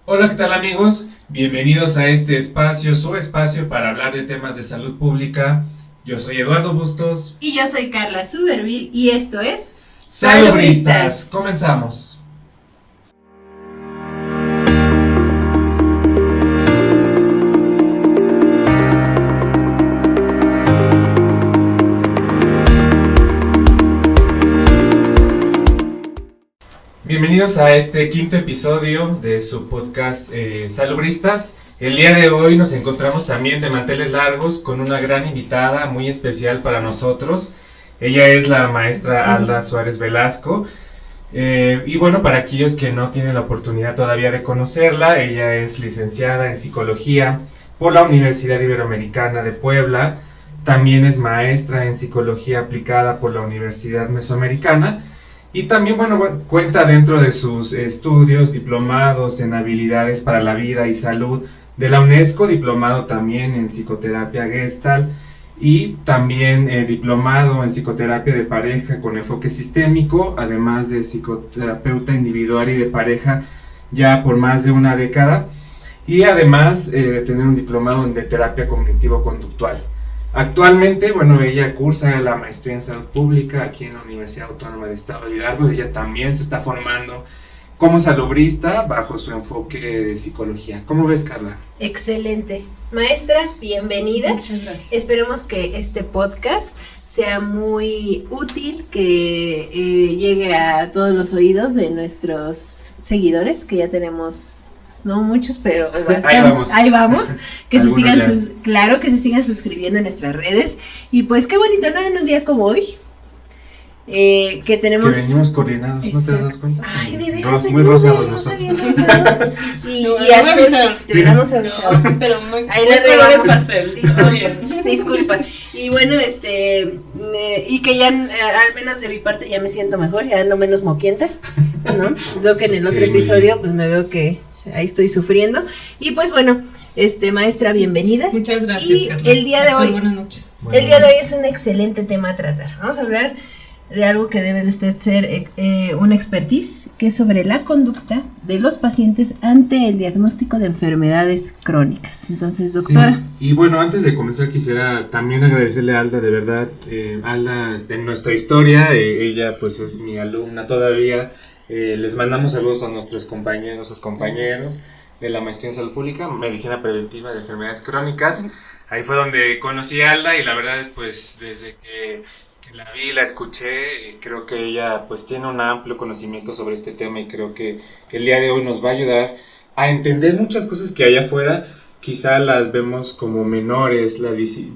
Hola, ¿qué tal amigos? Bienvenidos a este espacio, su espacio para hablar de temas de salud pública. Yo soy Eduardo Bustos. Y yo soy Carla Suberville y esto es Salubristas. Comenzamos. Bienvenidos a este quinto episodio de su podcast Salubristas. El día de hoy nos encontramos también de manteles largos con una gran invitada muy especial para nosotros. Ella es la maestra Alda Suárez Velasco. Y bueno, para aquellos que no tienen la oportunidad todavía de conocerla, ella es licenciada en psicología por la Universidad Iberoamericana de Puebla. También es maestra en psicología aplicada por la Universidad Mesoamericana. Y también, cuenta dentro de sus estudios diplomados en habilidades para la vida y salud de la UNESCO, diplomado también en psicoterapia Gestalt y también diplomado en psicoterapia de pareja con enfoque sistémico, además de psicoterapeuta individual y de pareja ya por más de una década, y además de tener un diplomado de terapia cognitivo-conductual. Actualmente, ella cursa la maestría en salud pública aquí en la Universidad Autónoma de Estado de Hidalgo. Ella también se está formando como salubrista bajo su enfoque de psicología. ¿Cómo ves, Carla? Excelente. Maestra, bienvenida. Muchas gracias. Esperemos que este podcast sea muy útil, que llegue a todos los oídos de nuestros seguidores, que ya tenemos... no muchos, pero bastante. Ahí vamos. Que se sigan que se sigan suscribiendo en nuestras redes. Y pues qué bonito, ¿no? En un día como hoy, que tenemos... Que venimos coordinados, ¿no te das cuenta? Ay, de veras, muy rosados nosotros. Y azul, te hubiéramos avisado. Pero muy, ahí muy le regamos pastel. Disculpa. Y bueno, y que ya, al menos de mi parte, ya me siento mejor, ya ando menos moquienta, ¿no? Veo que en el otro episodio, pues me veo que ahí estoy sufriendo. Y pues bueno, maestra, bienvenida. Muchas gracias, y Carla. El día de hoy, buenas noches. El día de hoy es un excelente tema a tratar. Vamos a hablar de algo que debe de usted ser una expertise, que es sobre la conducta de los pacientes ante el diagnóstico de enfermedades crónicas. Entonces, doctora. Sí. Y bueno, antes de comenzar quisiera también agradecerle a Alda, de verdad. Alda, en nuestra historia, ella pues es mi alumna todavía. Les mandamos saludos a nuestros compañeros de la maestría en salud pública, medicina preventiva de enfermedades crónicas. Ahí fue donde conocí a Alda y la verdad pues desde que la vi, la escuché, creo que ella pues tiene un amplio conocimiento sobre este tema y creo que el día de hoy nos va a ayudar a entender muchas cosas que allá afuera quizá las vemos como menores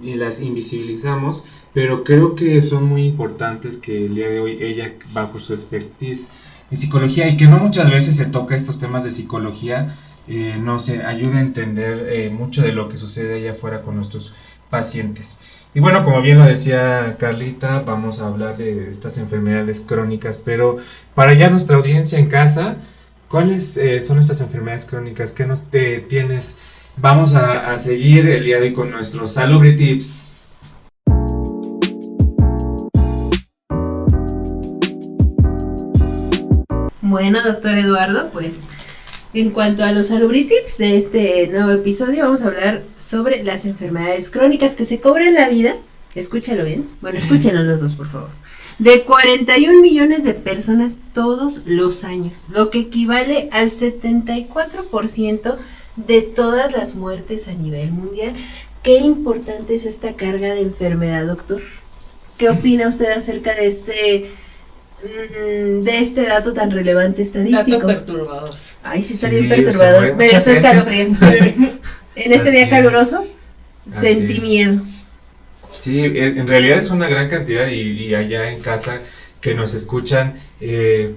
y las invisibilizamos, pero creo que son muy importantes que el día de hoy ella, bajo su expertise en psicología, y que no muchas veces se toca estos temas de psicología, ayuda a entender mucho de lo que sucede allá afuera con nuestros pacientes. Y bueno, como bien lo decía Carlita, vamos a hablar de estas enfermedades crónicas, pero para ya nuestra audiencia en casa, ¿cuáles son estas enfermedades crónicas? ¿Qué nos tienes? Vamos a seguir el día de hoy con nuestros Salubri Tips. Bueno, doctor Eduardo, pues en cuanto a los Salubritips de este nuevo episodio, vamos a hablar sobre las enfermedades crónicas que se cobran la vida. Escúchalo bien. Bueno, escúchenlo los dos, por favor. De 41 millones de personas todos los años, lo que equivale al 74% de todas las muertes a nivel mundial. Qué importante es esta carga de enfermedad, doctor. ¿Qué opina usted acerca de este dato tan relevante estadístico? Dato perturbador. Ay, sí, está bien perturbador. Me dio escalofríos. En este día caluroso, sentí miedo. Sí, en realidad es una gran cantidad y allá en casa que nos escuchan,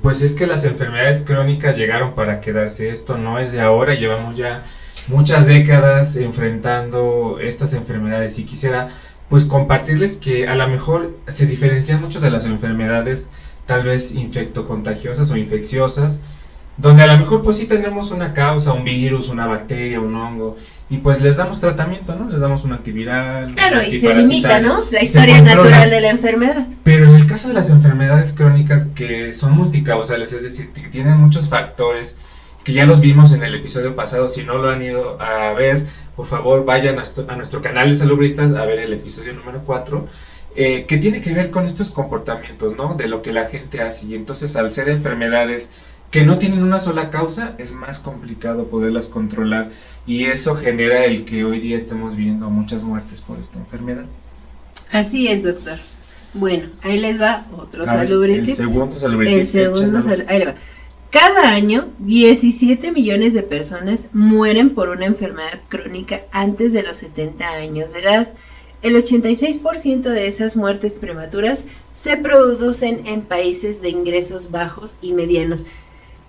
pues es que las enfermedades crónicas llegaron para quedarse. Esto no es de ahora, llevamos ya muchas décadas enfrentando estas enfermedades y quisiera pues compartirles que a lo mejor se diferencian mucho de las enfermedades tal vez infectocontagiosas o infecciosas, donde a lo mejor pues sí tenemos una causa, un virus, una bacteria, un hongo, y pues les damos tratamiento, ¿no? Les damos un antiviral. Claro, y se limita, ¿no? La historia natural de la enfermedad. Pero en el caso de las enfermedades crónicas que son multicausales, es decir, que tienen muchos factores que ya los vimos en el episodio pasado. Si no lo han ido a ver, por favor vayan a nuestro canal de Salubristas a ver el episodio número 4, que tiene que ver con estos comportamientos, ¿no? De lo que la gente hace. Y entonces, al ser enfermedades que no tienen una sola causa, es más complicado poderlas controlar, y eso genera el que hoy día estemos viendo muchas muertes por esta enfermedad. Así es, doctor. Bueno, ahí les va otro salubrity. El segundo salubrity. Ahí le va. Cada año, 17 millones de personas mueren por una enfermedad crónica antes de los 70 años de edad. El 86% de esas muertes prematuras se producen en países de ingresos bajos y medianos.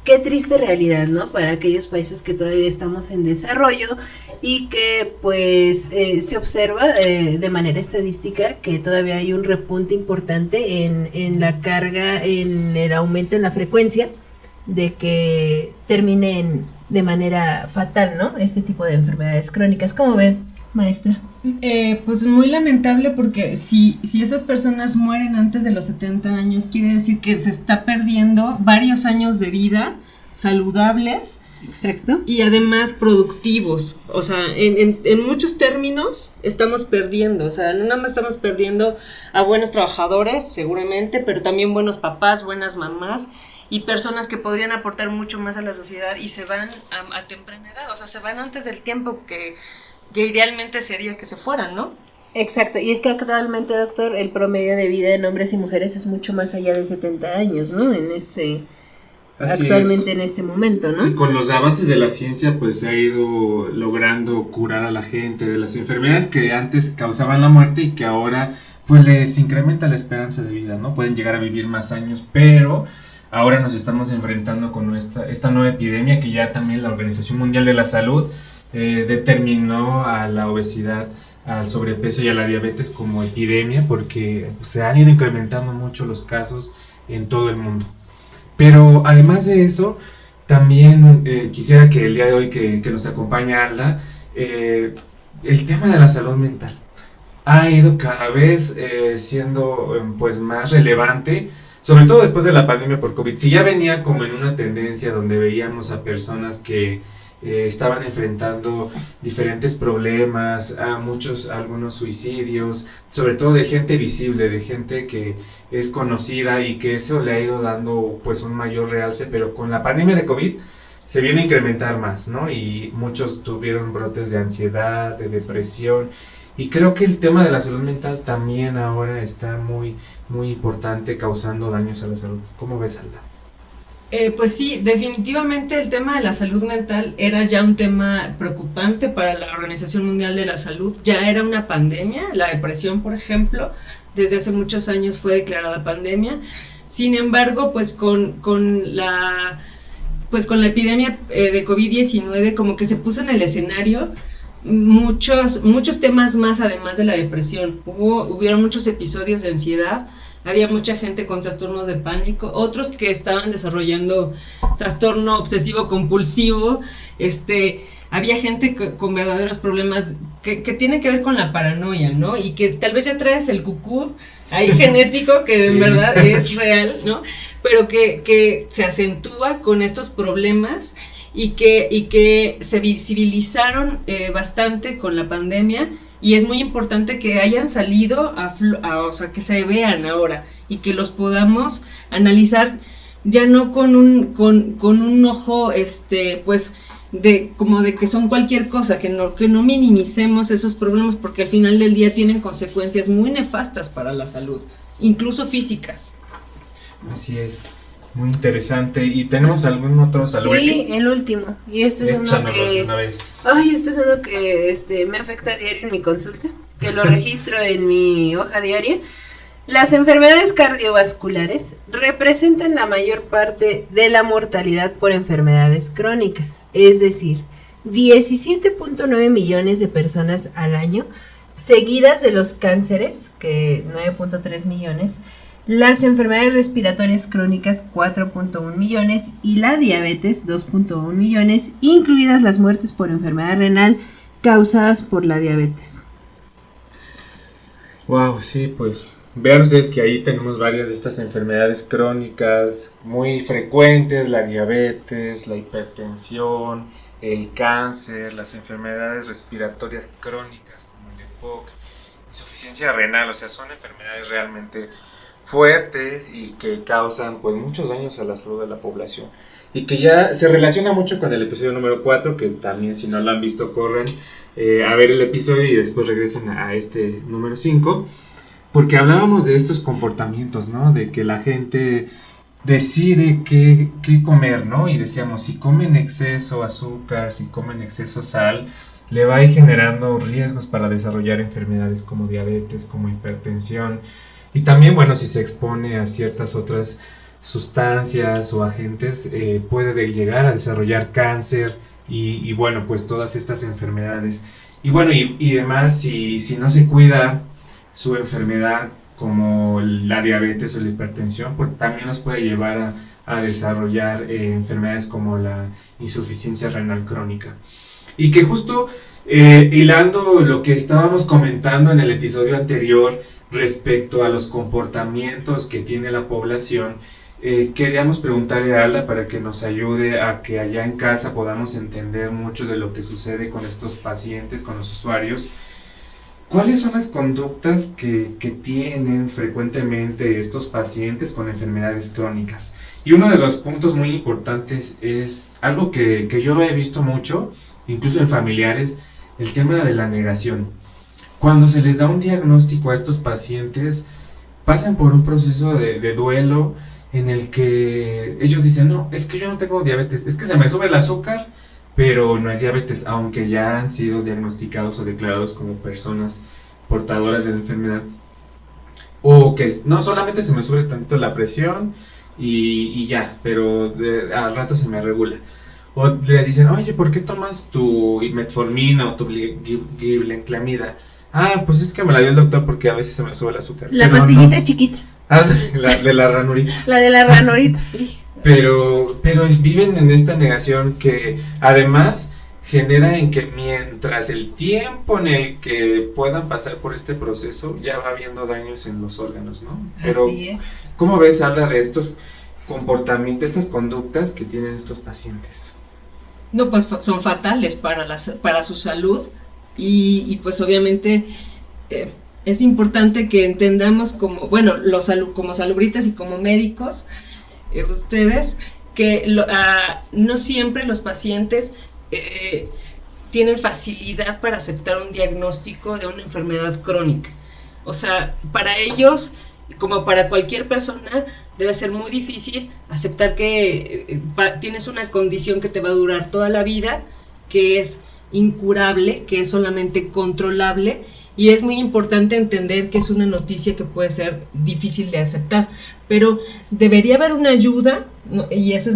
Qué triste realidad, ¿no? Para aquellos países que todavía estamos en desarrollo y que pues se observa de manera estadística que todavía hay un repunte importante en la carga, en el aumento en la frecuencia de que terminen de manera fatal, ¿no? Este tipo de enfermedades crónicas. ¿Cómo ven, maestra? Pues muy lamentable, porque si esas personas mueren antes de los 70 años, quiere decir que se está perdiendo varios años de vida saludables. Exacto. Y además productivos. O sea, en muchos términos estamos perdiendo. O sea, no nada más estamos perdiendo a buenos trabajadores, seguramente, pero también buenos papás, buenas mamás y personas que podrían aportar mucho más a la sociedad, y se van a temprana edad. O sea, se van antes del tiempo que idealmente sería que se fueran, ¿no? Exacto, y es que actualmente, doctor, el promedio de vida en hombres y mujeres es mucho más allá de 70 años, ¿no? Actualmente en este momento, ¿no? Sí, con los avances de la ciencia pues se ha ido logrando curar a la gente de las enfermedades que antes causaban la muerte y que ahora pues les incrementa la esperanza de vida, ¿no? Pueden llegar a vivir más años, pero ahora nos estamos enfrentando con esta nueva epidemia que ya también la Organización Mundial de la Salud determinó a la obesidad, al sobrepeso y a la diabetes como epidemia, porque se han ido incrementando mucho los casos en todo el mundo. Pero además de eso, también quisiera que el día de hoy que nos acompaña Alda, el tema de la salud mental ha ido cada vez siendo pues más relevante, sobre todo después de la pandemia por COVID. Si ya venía como en una tendencia donde veíamos a personas que estaban enfrentando diferentes problemas, algunos suicidios, sobre todo de gente visible, de gente que es conocida, y que eso le ha ido dando pues un mayor realce, pero con la pandemia de COVID se viene a incrementar más, ¿no? Y muchos tuvieron brotes de ansiedad, de depresión, y creo que el tema de la salud mental también ahora está muy, muy importante, causando daños a la salud. ¿Cómo ves, Alda? Pues sí, definitivamente el tema de la salud mental era ya un tema preocupante para la Organización Mundial de la Salud. Ya era una pandemia. La depresión, por ejemplo, desde hace muchos años fue declarada pandemia. Sin embargo, pues con la epidemia de COVID-19 como que se puso en el escenario muchos temas más, además de la depresión. Hubieron muchos episodios de ansiedad. Había mucha gente con trastornos de pánico, otros que estaban desarrollando trastorno obsesivo compulsivo, había gente con verdaderos problemas que tienen que ver con la paranoia, ¿no? Y que tal vez ya traes el cucú ahí genético, que sí, en verdad es real, ¿no? Pero que se acentúa con estos problemas y que se visibilizaron bastante con la pandemia. Y es muy importante que hayan salido o sea, que se vean ahora y que los podamos analizar ya no con un ojo, pues, como de que son cualquier cosa, que no minimicemos esos problemas, porque al final del día tienen consecuencias muy nefastas para la salud, incluso físicas. Así es. Muy interesante. ¿Y tenemos algún otro salubrity? Sí, el último. Y este es uno que... este es uno que me afecta a diario en mi consulta, que lo registro en mi hoja diaria. Las enfermedades cardiovasculares representan la mayor parte de la mortalidad por enfermedades crónicas. Es decir, 17.9 millones de personas al año, seguidas de los cánceres, que 9.3 millones, las enfermedades respiratorias crónicas 4.1 millones y la diabetes 2.1 millones, incluidas las muertes por enfermedad renal causadas por la diabetes. Wow, sí, pues Vean ustedes que ahí tenemos varias de estas enfermedades crónicas muy frecuentes, la diabetes, la hipertensión, el cáncer, las enfermedades respiratorias crónicas como el EPOC, insuficiencia renal, o sea, son enfermedades realmente fuertes y que causan pues muchos daños a la salud de la población. Y que ya se relaciona mucho con el episodio número 4, que también si no lo han visto corran a ver el episodio y después regresen a este número 5. Porque hablábamos de estos comportamientos, ¿no? De que la gente decide qué comer, ¿no? Y decíamos, si comen exceso azúcar, si comen exceso sal, le va a ir generando riesgos para desarrollar enfermedades como diabetes, como hipertensión. Y también, bueno, si se expone a ciertas otras sustancias o agentes, puede llegar a desarrollar cáncer y bueno, pues todas estas enfermedades. Y bueno, y demás, si no se cuida su enfermedad como la diabetes o la hipertensión, pues también nos puede llevar a desarrollar enfermedades como la insuficiencia renal crónica. Y que justo hilando lo que estábamos comentando en el episodio anterior respecto a los comportamientos que tiene la población, queríamos preguntarle a Alda para que nos ayude a que allá en casa podamos entender mucho de lo que sucede con estos pacientes, con los usuarios. ¿Cuáles son las conductas que tienen frecuentemente estos pacientes con enfermedades crónicas? Y uno de los puntos muy importantes es algo que yo he visto mucho, incluso en familiares, el tema de la negación. Cuando se les da un diagnóstico a estos pacientes, pasan por un proceso de duelo en el que ellos dicen, no, es que yo no tengo diabetes, es que se me sube el azúcar, pero no es diabetes, aunque ya han sido diagnosticados o declarados como personas portadoras de la enfermedad. O que no, solamente se me sube tantito la presión y ya, pero al rato se me regula. O les dicen, oye, ¿por qué tomas tu metformina o tu glibenclamida? Ah, pues es que me la dio el doctor porque a veces se me sube el azúcar. La pero pastillita no. chiquita. Ah, de la ranurita. La de la ranurita. Pero viven en esta negación que además genera en que mientras el tiempo en el que puedan pasar por este proceso ya va habiendo daños en los órganos, ¿no? Pero Así es. ¿cómo ves, Alda, de estos comportamientos, estas conductas que tienen estos pacientes? No, pues son fatales para su salud y pues obviamente es importante que entendamos como, bueno, como salubristas y como médicos, ustedes, que no siempre los pacientes tienen facilidad para aceptar un diagnóstico de una enfermedad crónica. O sea, para ellos, como para cualquier persona, debe ser muy difícil aceptar que tienes una condición que te va a durar toda la vida, que es incurable, que es solamente controlable, y es muy importante entender que es una noticia que puede ser difícil de aceptar, pero debería haber una ayuda, ¿no? Y ese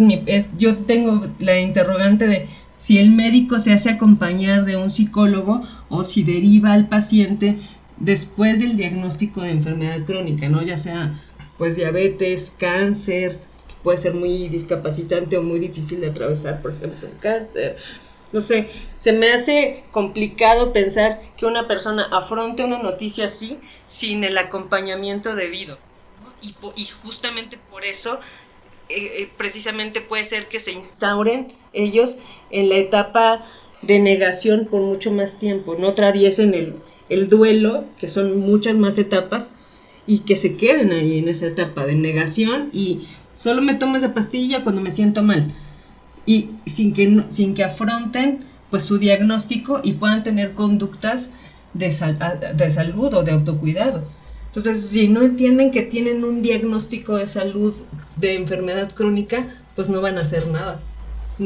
yo tengo la interrogante de si el médico se hace acompañar de un psicólogo o si deriva al paciente después del diagnóstico de enfermedad crónica, ¿no? Ya sea pues diabetes, cáncer, que puede ser muy discapacitante o muy difícil de atravesar, por ejemplo, el cáncer. No sé, se me hace complicado pensar que una persona afronte una noticia así sin el acompañamiento debido, ¿no? Y justamente por eso, precisamente puede ser que se instauren ellos en la etapa de negación por mucho más tiempo, no atraviesen el duelo, que son muchas más etapas, y que se queden ahí en esa etapa de negación y solo me tomo esa pastilla cuando me siento mal. Y sin que afronten pues su diagnóstico y puedan tener conductas de salud o de autocuidado. Entonces, si no entienden que tienen un diagnóstico de salud de enfermedad crónica, pues no van a hacer nada.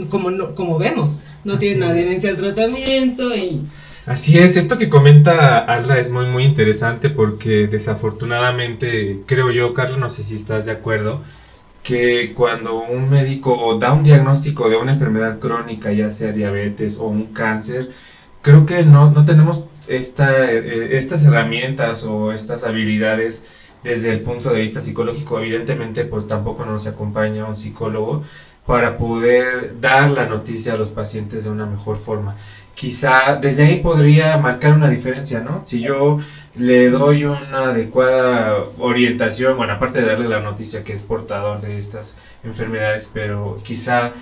Como vemos, no tienen adherencia al tratamiento y... Así es, esto que comenta Alda es muy muy interesante porque desafortunadamente, creo yo, Carlos, no sé si estás de acuerdo, que cuando un médico da un diagnóstico de una enfermedad crónica, ya sea diabetes o un cáncer, creo que no tenemos estas herramientas o estas habilidades desde el punto de vista psicológico. Evidentemente, pues tampoco nos acompaña un psicólogo, para poder dar la noticia a los pacientes de una mejor forma. Quizá desde ahí podría marcar una diferencia, ¿no? Si yo le doy una adecuada orientación, bueno, aparte de darle la noticia que es portador de estas enfermedades, pero quizá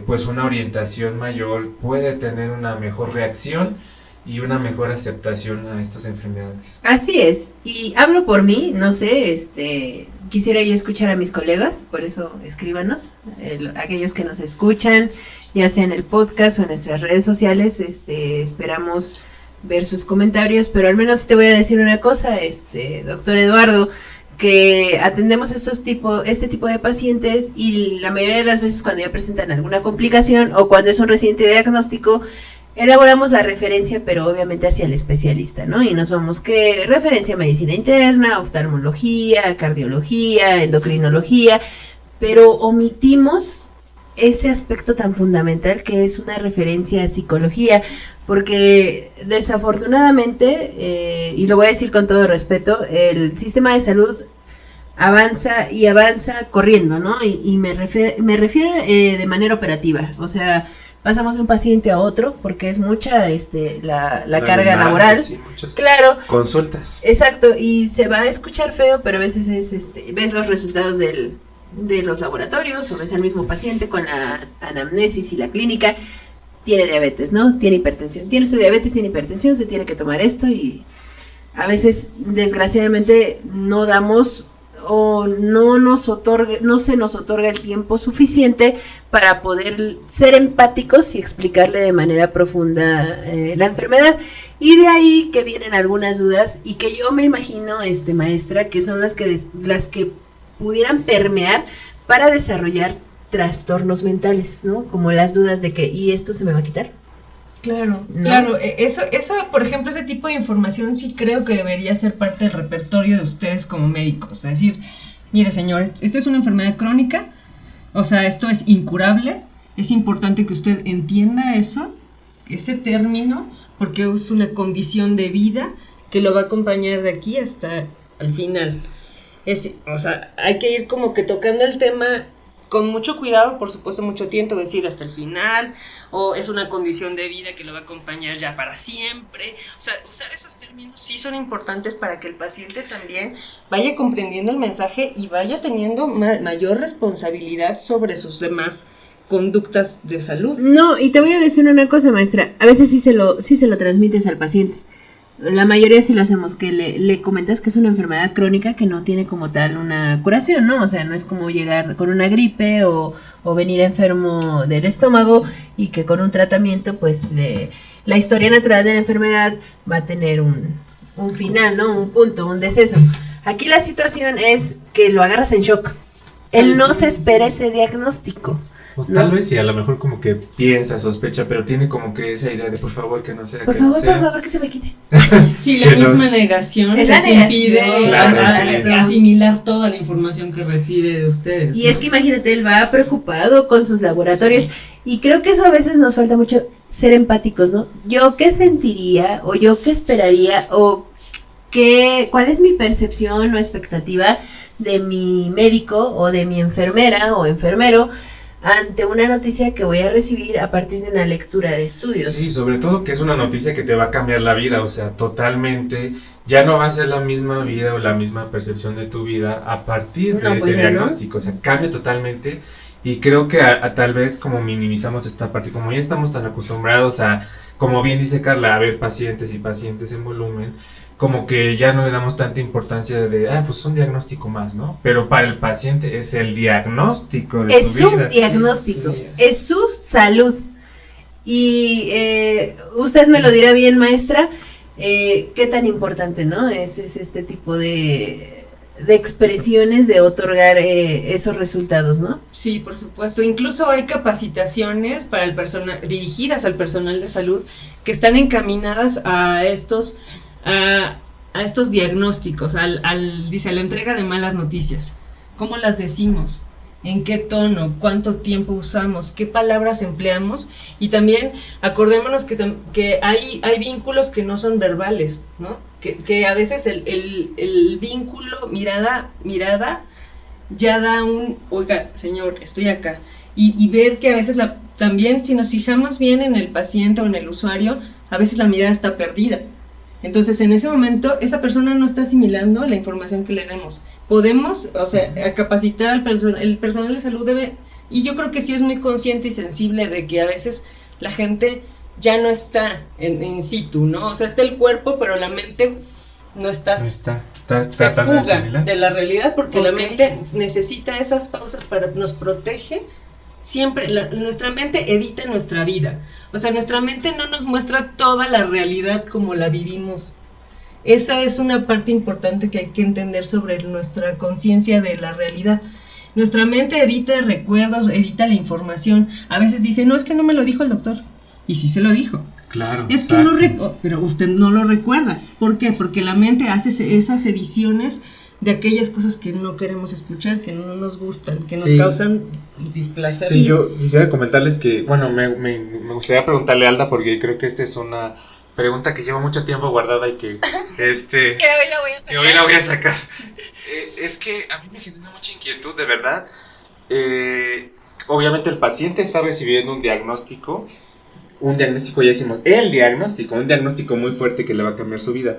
pues una orientación mayor puede tener una mejor reacción y una mejor aceptación a estas enfermedades. Así es, y hablo por mí, no sé, quisiera yo escuchar a mis colegas, por eso escríbanos, aquellos que nos escuchan, ya sea en el podcast o en nuestras redes sociales, esperamos ver sus comentarios, pero al menos te voy a decir una cosa, doctor Eduardo, que atendemos este tipo de pacientes y la mayoría de las veces cuando ya presentan alguna complicación o cuando es un reciente diagnóstico, elaboramos la referencia, pero obviamente hacia el especialista, ¿no? Y nos vamos que referencia a medicina interna, oftalmología, cardiología, endocrinología, pero omitimos ese aspecto tan fundamental que es una referencia a psicología, porque desafortunadamente, y lo voy a decir con todo respeto, el sistema de salud avanza y avanza corriendo, ¿no? Y me refiero de manera operativa, o sea, pasamos de un paciente a otro porque es mucha la carga laboral. Sí, claro. Consultas. Exacto, y se va a escuchar feo, pero a veces es ves los resultados de los laboratorios o ves al mismo paciente con la anamnesis y la clínica, tiene diabetes, ¿no? Tiene hipertensión. Tiene usted diabetes, tiene hipertensión, se tiene que tomar esto y a veces desgraciadamente no damos o no se nos otorga el tiempo suficiente para poder ser empáticos y explicarle de manera profunda la enfermedad. Y de ahí que vienen algunas dudas y que yo me imagino, maestra, que son las que pudieran permear para desarrollar trastornos mentales, ¿no? Como las dudas de que, ¿y esto se me va a quitar? Claro, ¿no? claro, eso, por ejemplo, ese tipo de información sí creo que debería ser parte del repertorio de ustedes como médicos, es decir, mire señor, esta es una enfermedad crónica, o sea, esto es incurable, es importante que usted entienda eso, ese término, porque es una condición de vida que lo va a acompañar de aquí hasta el final. O sea, hay que ir como que tocando el tema con mucho cuidado, por supuesto, mucho tiempo, decir hasta el final, o es una condición de vida que lo va a acompañar ya para siempre. O sea, usar esos términos sí son importantes para que el paciente también vaya comprendiendo el mensaje y vaya teniendo mayor responsabilidad sobre sus demás conductas de salud. No, y te voy a decir una cosa, maestra, a veces sí se lo transmites al paciente. La mayoría sí lo hacemos, que le comentas que es una enfermedad crónica que no tiene como tal una curación, ¿no? O sea, no es como llegar con una gripe o venir enfermo del estómago y que con un tratamiento, pues, la historia natural de la enfermedad va a tener un final, ¿no? Un punto, un deceso. Aquí la situación es que lo agarras en shock. Él no se espera ese diagnóstico. O tal vez sí, a lo mejor como que piensa, sospecha, pero tiene como que esa idea de por favor que no sea, por que no sea. Por favor, que se me quite. Sí, la misma negación es les impide asimilar toda la información que recibe de ustedes. Y es que imagínate, él va preocupado con sus laboratorios, y creo que eso a veces nos falta mucho, ser empáticos, ¿no? Yo qué sentiría, o yo qué esperaría, o cuál es mi percepción o expectativa de mi médico, o de mi enfermera o enfermero, ante una noticia que voy a recibir a partir de una lectura de estudios. Sí, sobre todo que es una noticia que te va a cambiar la vida, o sea, totalmente, ya no va a ser la misma vida o la misma percepción de tu vida a partir de ese diagnóstico, o sea, cambia totalmente, y creo que tal vez como minimizamos esta parte, como ya estamos tan acostumbrados a, como bien dice Carla, a ver pacientes y pacientes en volumen, como que ya no le damos tanta importancia de, pues un diagnóstico más, ¿no? Pero para el paciente es el diagnóstico de su vida. Es su diagnóstico, es su salud. Y usted me lo dirá bien, maestra, qué tan importante, ¿no? Es este tipo de expresiones de otorgar esos resultados, ¿no? Sí, por supuesto. Incluso hay capacitaciones para el personal, dirigidas al personal de salud, que están encaminadas a estos diagnósticos, dice, a la entrega de malas noticias. ¿Cómo las decimos? ¿En qué tono? ¿Cuánto tiempo usamos? ¿Qué palabras empleamos? Y también acordémonos que hay vínculos que no son verbales, ¿no? Que a veces el vínculo, mirada, ya da oiga, señor, estoy acá. y ver que a veces también si nos fijamos bien en el paciente o en el usuario, a veces la mirada está perdida. Entonces, en ese momento, esa persona no está asimilando la información que le demos. Podemos, o sea, a capacitar al el personal de salud debe, y yo creo que sí es muy consciente y sensible de que a veces la gente ya no está en situ, ¿no? O sea, está el cuerpo, pero la mente no está. No está Se fuga asimilar de la realidad porque Ok. la mente necesita esas pausas nos protege. Siempre, nuestra mente edita nuestra vida. O sea, nuestra mente no nos muestra toda la realidad como la vivimos. Esa es una parte importante que hay que entender sobre nuestra conciencia de la realidad. Nuestra mente edita recuerdos, edita la información. A veces dice, no, es que no me lo dijo el doctor. Y sí se lo dijo. claro, Es que no pero usted no lo recuerda. ¿Por qué? Porque la mente hace esas ediciones de aquellas cosas que no queremos escuchar, que no nos gustan, que nos Sí. causan displacer. Sí, yo quisiera comentarles que, bueno, me gustaría preguntarle a Alda porque creo que esta es una pregunta que lleva mucho tiempo guardada y que Que hoy la voy a sacar. que hoy la voy a sacar. Es que a mí me genera mucha inquietud, de verdad. Obviamente el paciente está recibiendo un diagnóstico ya decimos, un diagnóstico muy fuerte que le va a cambiar su vida.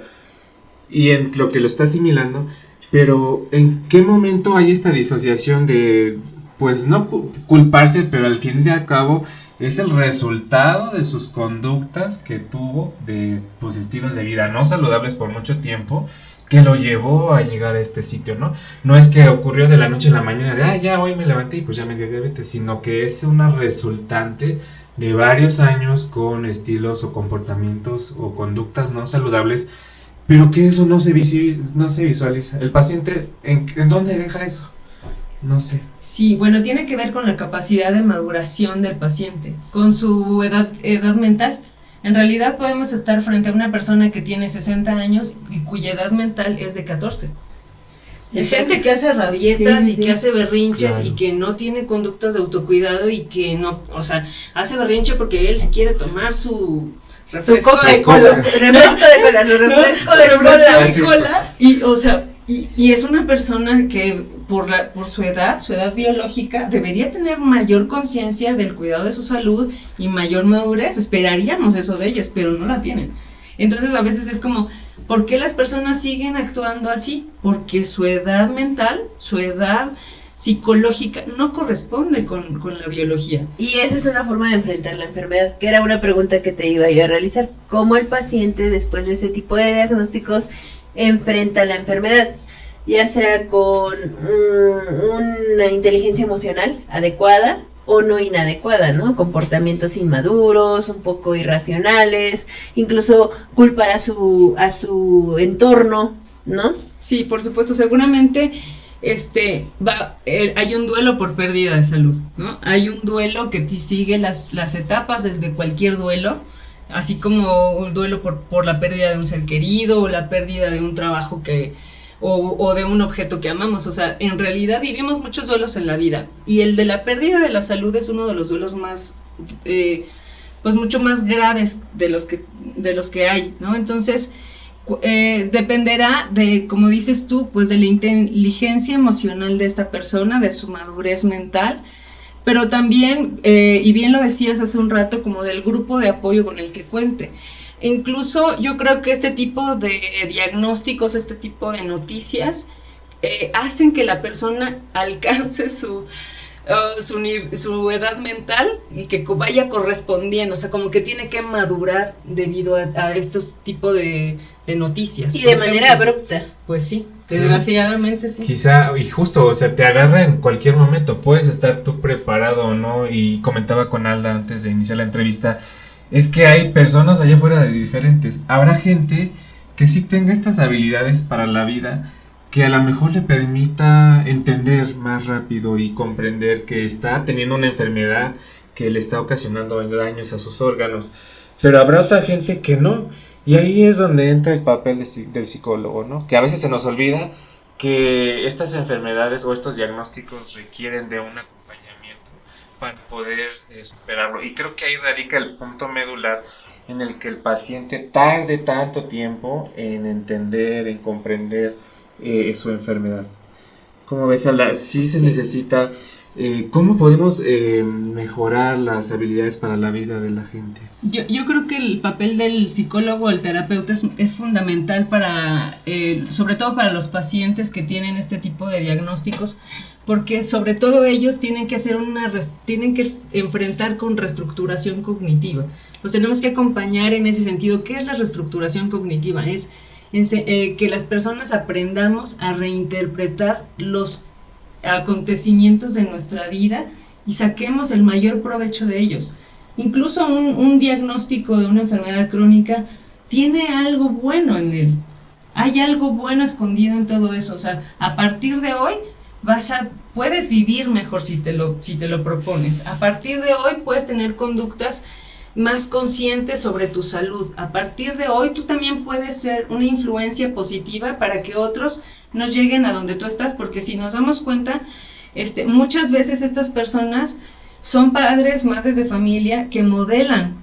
Y en lo que lo está asimilando, pero ¿en qué momento hay esta disociación de, pues no culparse, pero al fin y al cabo es el resultado de sus conductas que tuvo de pues estilos de vida no saludables por mucho tiempo que lo llevó a llegar a este sitio, ¿no? No es que ocurrió de la noche a la mañana de, ya hoy me levanté y pues ya me dio diabetes, sino que es una resultante de varios años con estilos o comportamientos o conductas no saludables, pero que eso no se visualiza. El paciente, ¿en dónde deja eso? No sé. Sí, bueno, tiene que ver con la capacidad de maduración del paciente, con su edad mental. En realidad podemos estar frente a una persona que tiene 60 años y cuya edad mental es de 14. Es gente que hace rabietas y que hace berrinches y que no tiene conductas de autocuidado y que no, o sea, hace berrinche porque él se quiere tomar su refresco de cola. Refresco de cola, su refresco de cola. Y, o sea, y es una persona que por su edad biológica, debería tener mayor conciencia del cuidado de su salud y mayor madurez. Esperaríamos eso de ellos, pero no la tienen. Entonces a veces es como, ¿por qué las personas siguen actuando así? Porque su edad mental, su edad psicológica no corresponde con la biología. Y esa es una forma de enfrentar la enfermedad, que era una pregunta que te iba yo a realizar. ¿Cómo el paciente, después de ese tipo de diagnósticos, enfrenta la enfermedad? Ya sea con una inteligencia emocional adecuada o no inadecuada, ¿no? Comportamientos inmaduros, un poco irracionales, incluso culpar a su entorno, ¿no? Sí, por supuesto, seguramente hay un duelo por pérdida de salud, ¿no? Hay un duelo que sigue las etapas de cualquier duelo, así como un duelo por la pérdida de un ser querido o la pérdida de un trabajo o de un objeto que amamos. O sea, en realidad vivimos muchos duelos en la vida y el de la pérdida de la salud es uno de los duelos más, pues mucho más graves de los que hay, ¿no? Entonces, dependerá de, como dices tú, pues de la inteligencia emocional de esta persona, de su madurez mental, pero también, y bien lo decías hace un rato, como del grupo de apoyo con el que cuente. Incluso yo creo que este tipo de diagnósticos, este tipo de noticias, hacen que la persona alcance su edad mental y que vaya correspondiendo, o sea, como que tiene que madurar debido a estos tipos de noticias. Y de manera abrupta. Pues sí, desgraciadamente sí. Quizá, y justo, o sea, te agarra en cualquier momento, puedes estar tú preparado o no, y comentaba con Alda antes de iniciar la entrevista, es que hay personas allá afuera diferentes. Habrá gente que sí tenga estas habilidades para la vida, que a lo mejor le permita entender más rápido y comprender que está teniendo una enfermedad que le está ocasionando daños a sus órganos. Pero habrá otra gente que no. Y ahí es donde entra el papel del psicólogo, ¿no? Que a veces se nos olvida que estas enfermedades o estos diagnósticos requieren de un acompañamiento para poder superarlo. Y creo que ahí radica el punto medular en el que el paciente tarde tanto tiempo en entender, en comprender su enfermedad. ¿Cómo ves, Alda? Sí se necesita ¿Cómo podemos mejorar las habilidades para la vida de la gente? Yo creo que el papel del psicólogo o el terapeuta es fundamental para, sobre todo para los pacientes que tienen este tipo de diagnósticos, porque sobre todo ellos tienen que tienen que enfrentar con reestructuración cognitiva. Los tenemos que acompañar en ese sentido. ¿Qué es la reestructuración cognitiva? Es que las personas aprendamos a reinterpretar los acontecimientos de nuestra vida y saquemos el mayor provecho de ellos. Incluso un diagnóstico de una enfermedad crónica tiene algo bueno en él. Hay algo bueno escondido en todo eso. O sea, a partir de hoy puedes vivir mejor si te lo propones. A partir de hoy puedes tener conductas más conscientes sobre tu salud. A partir de hoy tú también puedes ser una influencia positiva para que otros no lleguen a donde tú estás, porque si nos damos cuenta, muchas veces estas personas son padres, madres de familia que modelan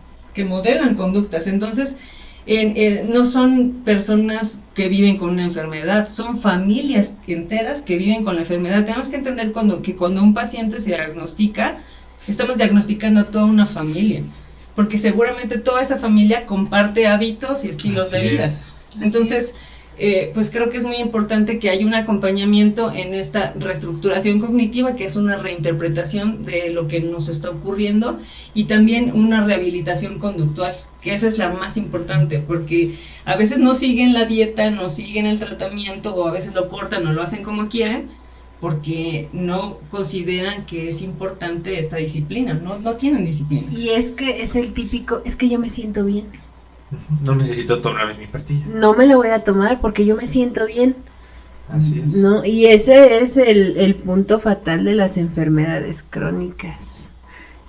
conductas. Entonces, no son personas que viven con una enfermedad, son familias enteras que viven con la enfermedad. Tenemos que entender que cuando un paciente se diagnostica, estamos diagnosticando a toda una familia, porque seguramente toda esa familia comparte hábitos y estilos de vida. Entonces, pues creo que es muy importante que haya un acompañamiento en esta reestructuración cognitiva, que es una reinterpretación de lo que nos está ocurriendo, y también una rehabilitación conductual, que esa es la más importante, porque a veces no siguen la dieta, no siguen el tratamiento, o a veces lo cortan o lo hacen como quieren, porque no consideran que es importante esta disciplina, no tienen disciplina. Y es que es el típico, es que yo me siento bien. No necesito tomarme mi pastilla. No me la voy a tomar porque yo me siento bien. Así es. No, y ese es el punto fatal de las enfermedades crónicas,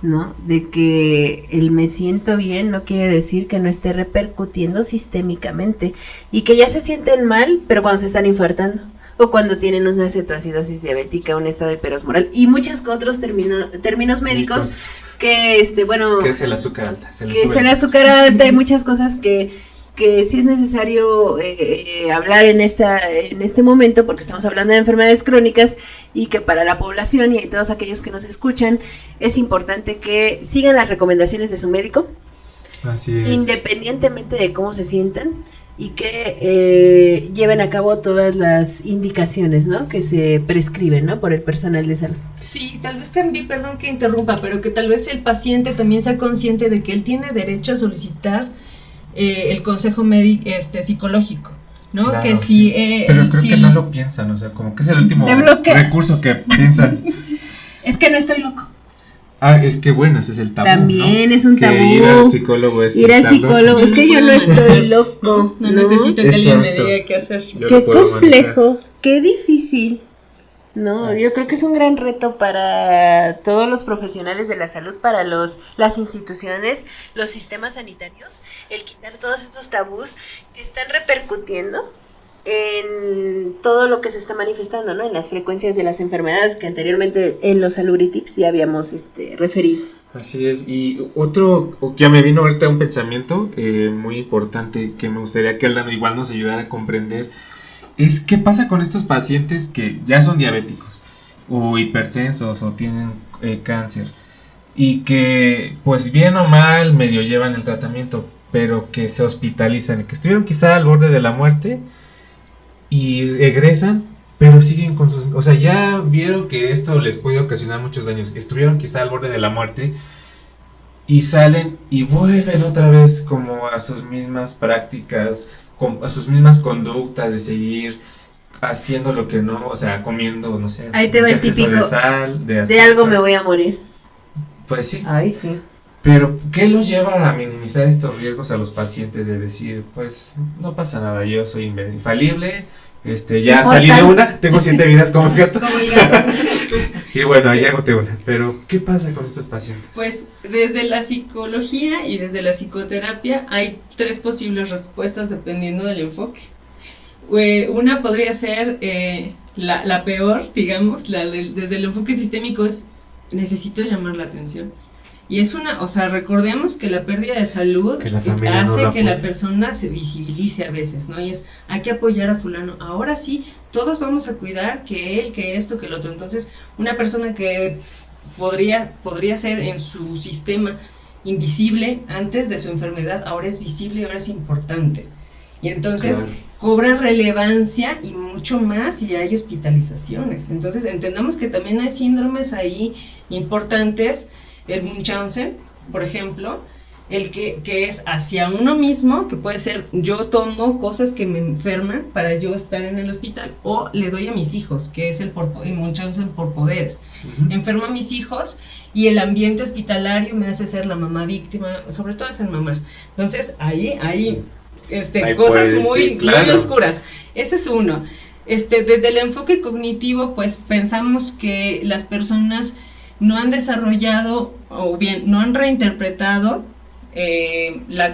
¿no? De que el me siento bien no quiere decir que no esté repercutiendo sistémicamente y que ya se sienten mal, pero cuando se están infartando o cuando tienen una cetoacidosis diabética, un estado hiperosmoral y muchos otros términos médicos. Que bueno, que es el azúcar alta, que es el azúcar alta, hay muchas cosas que sí es necesario hablar en este momento, porque estamos hablando de enfermedades crónicas y que para la población y todos aquellos que nos escuchan es importante que sigan las recomendaciones de su médico. Así es. Independientemente de cómo se sientan, y que lleven a cabo todas las indicaciones, ¿no?, que se prescriben, ¿no?, por el personal de salud. Sí, tal vez también, perdón que interrumpa, pero que tal vez el paciente también sea consciente de que él tiene derecho a solicitar el consejo psicológico, ¿no? Claro, que sí. Pero creo que no lo piensan, o sea, como que es el último recurso que piensan. Es que no estoy loco. Es que bueno, ese es el tabú. También, ¿no? Es un que tabú. Ir al psicólogo es ir al psicólogo, es que yo no estoy loco. No necesito que alguien me diga qué hacer. Qué complejo, qué difícil. No, yo creo que es un gran reto para todos los profesionales de la salud, para las instituciones, los sistemas sanitarios, el quitar todos estos tabús que están repercutiendo en todo lo que se está manifestando, ¿no?, en las frecuencias de las enfermedades que anteriormente en los Salubritips ya habíamos referido. Así es, y ya me vino ahorita un pensamiento muy importante que me gustaría que Aldana igual nos ayudara a comprender, es qué pasa con estos pacientes que ya son diabéticos o hipertensos o tienen cáncer y que pues bien o mal medio llevan el tratamiento, pero que se hospitalizan, que estuvieron quizá al borde de la muerte y egresan, pero siguen con sus... O sea, ya vieron que esto les puede ocasionar muchos daños. Estuvieron quizá al borde de la muerte y salen y vuelven otra vez como a sus mismas prácticas, a sus mismas conductas de seguir haciendo lo que no, o sea, comiendo, no sé, ahí te va el típico de sal, de algo me voy a morir. Pues sí. Ay, sí. Pero, ¿qué los lleva a minimizar estos riesgos a los pacientes de decir, pues, no pasa nada, yo soy infalible, ya salí de una, tengo 7 vidas como el gato. Y bueno, ahí agoté una. Pero, ¿qué pasa con estos pacientes? Pues, desde la psicología y desde la psicoterapia hay 3 posibles respuestas dependiendo del enfoque. Una podría ser la peor, digamos, desde el enfoque sistémico es, necesito llamar la atención. Y es o sea, recordemos que la pérdida de salud Que la familia hace no la que la apoye. persona se visibilice a veces, ¿no? Y hay que apoyar a fulano. Ahora sí, todos vamos a cuidar que él, que esto, que el otro. Entonces, una persona que podría ser en su sistema invisible antes de su enfermedad, ahora es visible y ahora es importante. Y entonces Claro. cobra relevancia y mucho más si hay hospitalizaciones. Entonces entendamos que también hay síndromes ahí importantes, el Munchausen, por ejemplo, el que es hacia uno mismo, que puede ser yo tomo cosas que me enferman para yo estar en el hospital, o le doy a mis hijos, que es el Munchausen por poderes. Ujú. Enfermo a mis hijos y el ambiente hospitalario me hace ser la mamá víctima, sobre todo es en mamás. Entonces ahí Ahí cosas puede, muy, sí, claro. muy oscuras. Ese es uno. Desde el enfoque cognitivo, pues pensamos que las personas no han desarrollado o bien no han reinterpretado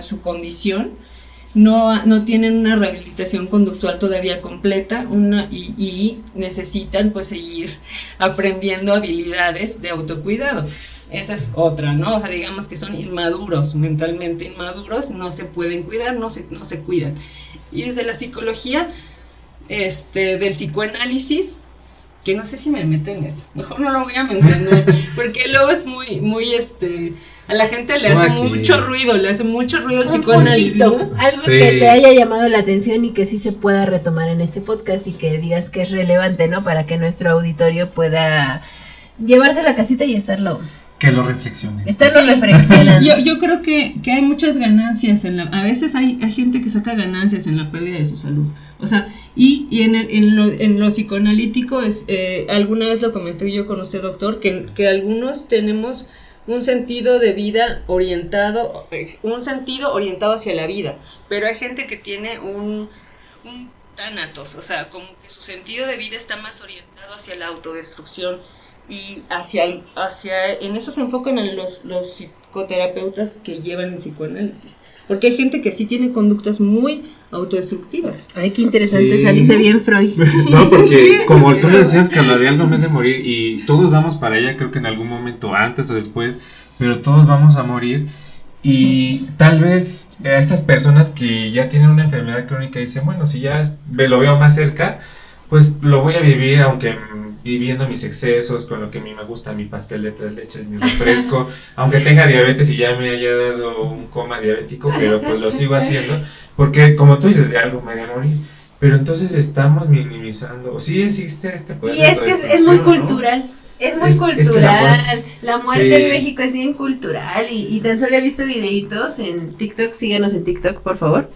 su condición, no tienen una rehabilitación conductual todavía completa y necesitan pues seguir aprendiendo habilidades de autocuidado. Esa es otra, ¿no? O sea, digamos que son inmaduros, mentalmente inmaduros, no se pueden cuidar, no se cuidan. Y desde la psicología, del psicoanálisis, que no sé si me meto en eso, mejor no lo voy a mencionar, porque luego es muy, a la gente le hace mucho ruido el Un psicoanálisis, puntito, ¿no? algo Sí. que te haya llamado la atención y que sí se pueda retomar en este podcast y que digas que es relevante, ¿no? Para que nuestro auditorio pueda llevarse a la casita y estarlo Que lo reflexionen. reflexionando. Yo creo que hay muchas ganancias a veces hay gente que saca ganancias en la pérdida de su salud. O sea, y en lo psicoanalítico alguna vez lo comenté yo con usted, doctor, que algunos tenemos un sentido de vida orientado hacia la vida, pero hay gente que tiene un tánatos, o sea, como que su sentido de vida está más orientado hacia la autodestrucción y en eso se enfocan en los psicoterapeutas que llevan el psicoanálisis, porque hay gente que sí tiene conductas muy autodestructivas. Ay, qué interesante, Sí. saliste bien, Freud. No, porque como tú le decías que la de algo me de morir y todos vamos para allá, creo que en algún momento, antes o después, pero todos vamos a morir. Y tal vez a estas personas que ya tienen una enfermedad crónica dicen, bueno, si ya lo veo más cerca, pues lo voy a vivir, aunque viviendo mis excesos, con lo que a mí me gusta, mi pastel de 3 leches, mi refresco, aunque tenga diabetes y ya me haya dado un coma diabético, pero pues lo sigo haciendo, porque como tú dices, de algo me voy a morir. Pero entonces estamos minimizando, o sí existe este poder Y de es que es muy autodestrucción, ¿no? cultural. Es muy Es que cultural. La muerte sí. en México es bien cultural. Y tan solo he visto videitos en TikTok. Síganos en TikTok, por favor.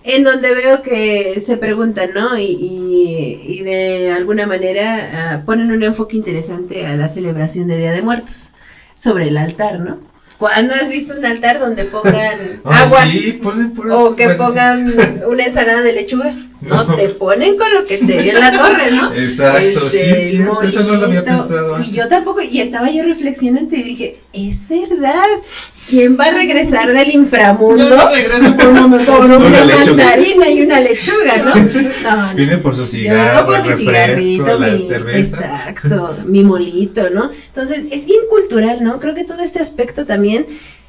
En donde veo que se preguntan, ¿no? Y de alguna manera ponen un enfoque interesante a la celebración de Día de Muertos. Sobre el altar, ¿no? ¿Cuándo has visto un altar donde pongan Ah, agua? sí, ponen puras O que cosas. pongan una ensalada de lechuga. No, No. te ponen con lo que te dio en la torre, ¿no? Exacto, sí, es cierto, eso no lo había molito. pensado. Y yo tampoco, y estaba yo reflexionando y dije, es verdad. ¿Quién va a regresar del inframundo Yo no regreso por un momento. con una Una lechuga. mandarina y una lechuga, ¿no? No, Viene por su yo vengo cigarro, por el mi refresco, cigarrito, la mi, cerveza. exacto, mi molito, ¿no? Entonces, es bien cultural, ¿no? Creo que todo este aspecto también,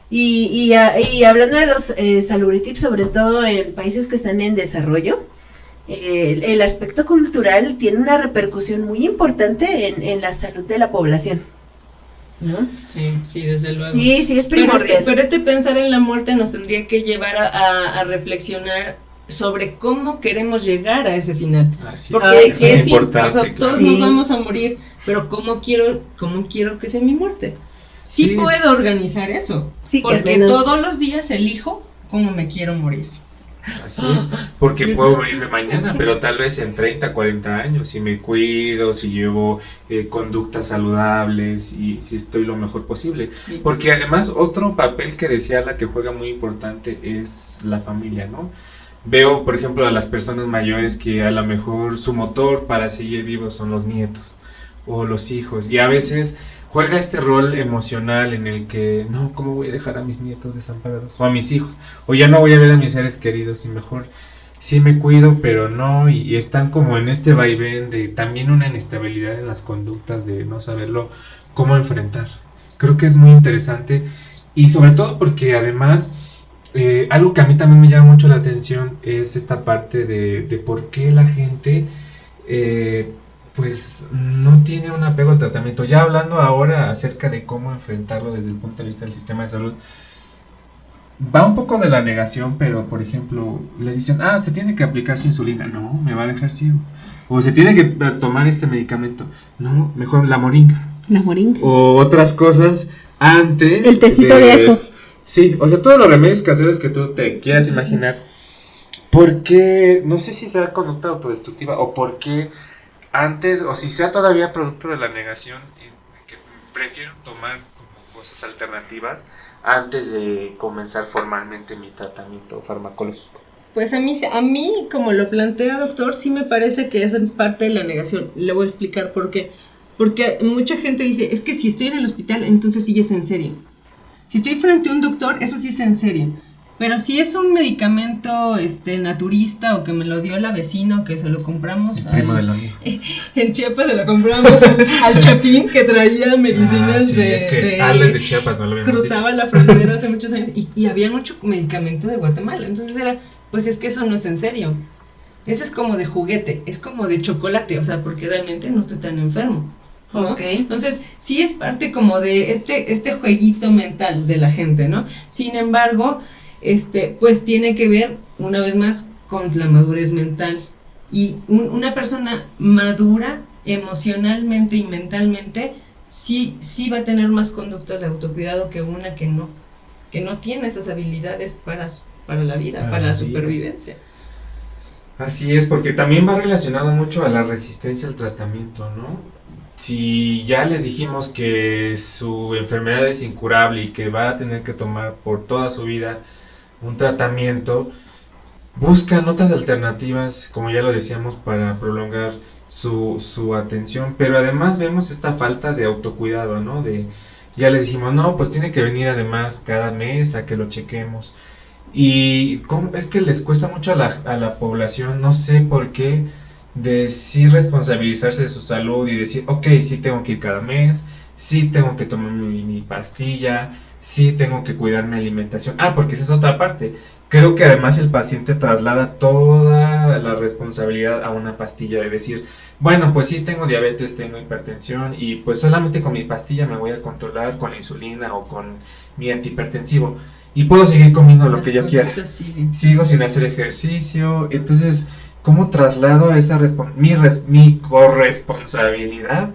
y hablando de los salubritips, sobre todo en países que están en desarrollo, el aspecto cultural tiene una repercusión muy importante en la salud de la población, ¿no? Sí, desde luego. Sí, es primordial. Pero pensar en la muerte nos tendría que llevar a reflexionar sobre cómo queremos llegar a ese final. Así, Porque eso es importante. o sea, todos Sí. nos vamos a morir, pero ¿cómo quiero que sea mi muerte? Sí, Sí. puedo organizar eso, Sí, que al porque menos- todos los días elijo cómo me quiero morir. Así es, porque puedo morirme mañana, pero tal vez en 30, 40 años, si me cuido, si llevo conductas saludables y si estoy lo mejor posible. Sí. Porque además otro papel que decía la que juega muy importante es la familia, ¿no? Veo, por ejemplo, a las personas mayores que a lo mejor su motor para seguir vivos son los nietos o los hijos, y a veces juega este rol emocional en el que, no, ¿cómo voy a dejar a mis nietos desamparados? O a mis hijos, o ya no voy a ver a mis seres queridos, y mejor sí me cuido, pero no, y están como en este vaivén de también una inestabilidad en las conductas de no saberlo cómo enfrentar. Creo que es muy interesante y sobre todo porque además algo que a mí también me llama mucho la atención es esta parte de por qué la gente pues no tiene un apego al tratamiento. Ya hablando ahora acerca de cómo enfrentarlo desde el punto de vista del sistema de salud, va un poco de la negación, pero por ejemplo, les dicen, se tiene que aplicar su insulina. No, me va a dejar ciego. O se tiene que tomar este medicamento. No, mejor la moringa. La moringa. O otras cosas antes. El tecito de ajo. Sí, o sea, todos los remedios caseros que tú te quieras imaginar. Porque, no sé si sea conducta autodestructiva o porque antes, o si sea todavía producto de la negación, que prefiero tomar como cosas alternativas antes de comenzar formalmente mi tratamiento farmacológico. Pues a mí, como lo plantea doctor, sí me parece que es parte de la negación. Le voy a explicar por qué. Porque mucha gente dice, es que si estoy en el hospital, entonces sí es en serio. Si estoy frente a un doctor, eso sí es en serio. Pero si es un medicamento naturista o que me lo dio la vecina o que se lo compramos en Chiapas se lo compramos al Chapín que traía medicinas de Chiapas, no lo habíamos cruzaba dicho. La frontera hace muchos años y había mucho medicamento de Guatemala. Entonces era, pues es que eso no es en serio. Ese es como de juguete, es como de chocolate, o sea, porque realmente no estoy tan enfermo, ¿no? Okay. Entonces, sí es parte como de este jueguito mental de la gente, ¿no? Sin embargo, pues tiene que ver, una vez más, con la madurez mental. Y una persona madura emocionalmente y mentalmente sí va a tener más conductas de autocuidado que una que no tiene esas habilidades para la vida, para la supervivencia. Así es, porque también va relacionado mucho a la resistencia al tratamiento, ¿no? Si ya les dijimos que su enfermedad es incurable y que va a tener que tomar por toda su vida un tratamiento, buscan otras alternativas, como ya lo decíamos, para prolongar su atención, pero además vemos esta falta de autocuidado, ¿no? Ya les dijimos, no, pues tiene que venir además cada mes a que lo chequemos. Y es que les cuesta mucho a la población, no sé por qué, de sí responsabilizarse de su salud y decir, ok, sí tengo que ir cada mes, sí tengo que tomar mi pastilla, sí tengo que cuidar mi alimentación. Porque esa es otra parte. Creo que además el paciente traslada toda la responsabilidad a una pastilla, de decir, bueno, pues sí tengo diabetes, tengo hipertensión y pues solamente con mi pastilla me voy a controlar con la insulina o con mi antihipertensivo. Y puedo seguir comiendo lo que yo quiera. Sigo sin hacer ejercicio. Entonces, ¿cómo traslado esa mi corresponsabilidad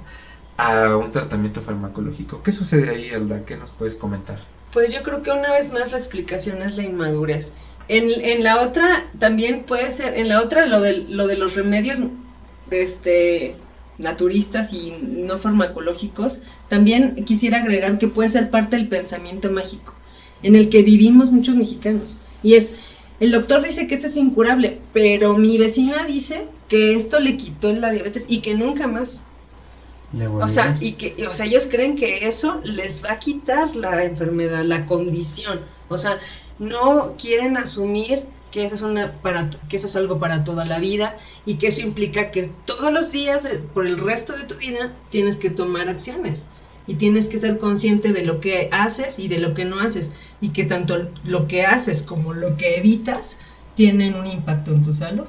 a un tratamiento farmacológico? ¿Qué sucede ahí, Elda? ¿Qué nos puedes comentar? Pues yo creo que una vez más la explicación es la inmadurez. En la otra también puede ser, en la otra lo de los remedios naturistas y no farmacológicos, también quisiera agregar que puede ser parte del pensamiento mágico en el que vivimos muchos mexicanos. Y es, el doctor dice que esto es incurable, pero mi vecina dice que esto le quitó la diabetes y que nunca más. O sea, ellos creen que eso les va a quitar la enfermedad, la condición. O sea, no quieren asumir que eso es algo para toda la vida y que eso implica que todos los días, por el resto de tu vida, tienes que tomar acciones. Y tienes que ser consciente de lo que haces y de lo que no haces. Y que tanto lo que haces como lo que evitas tienen un impacto en tu salud.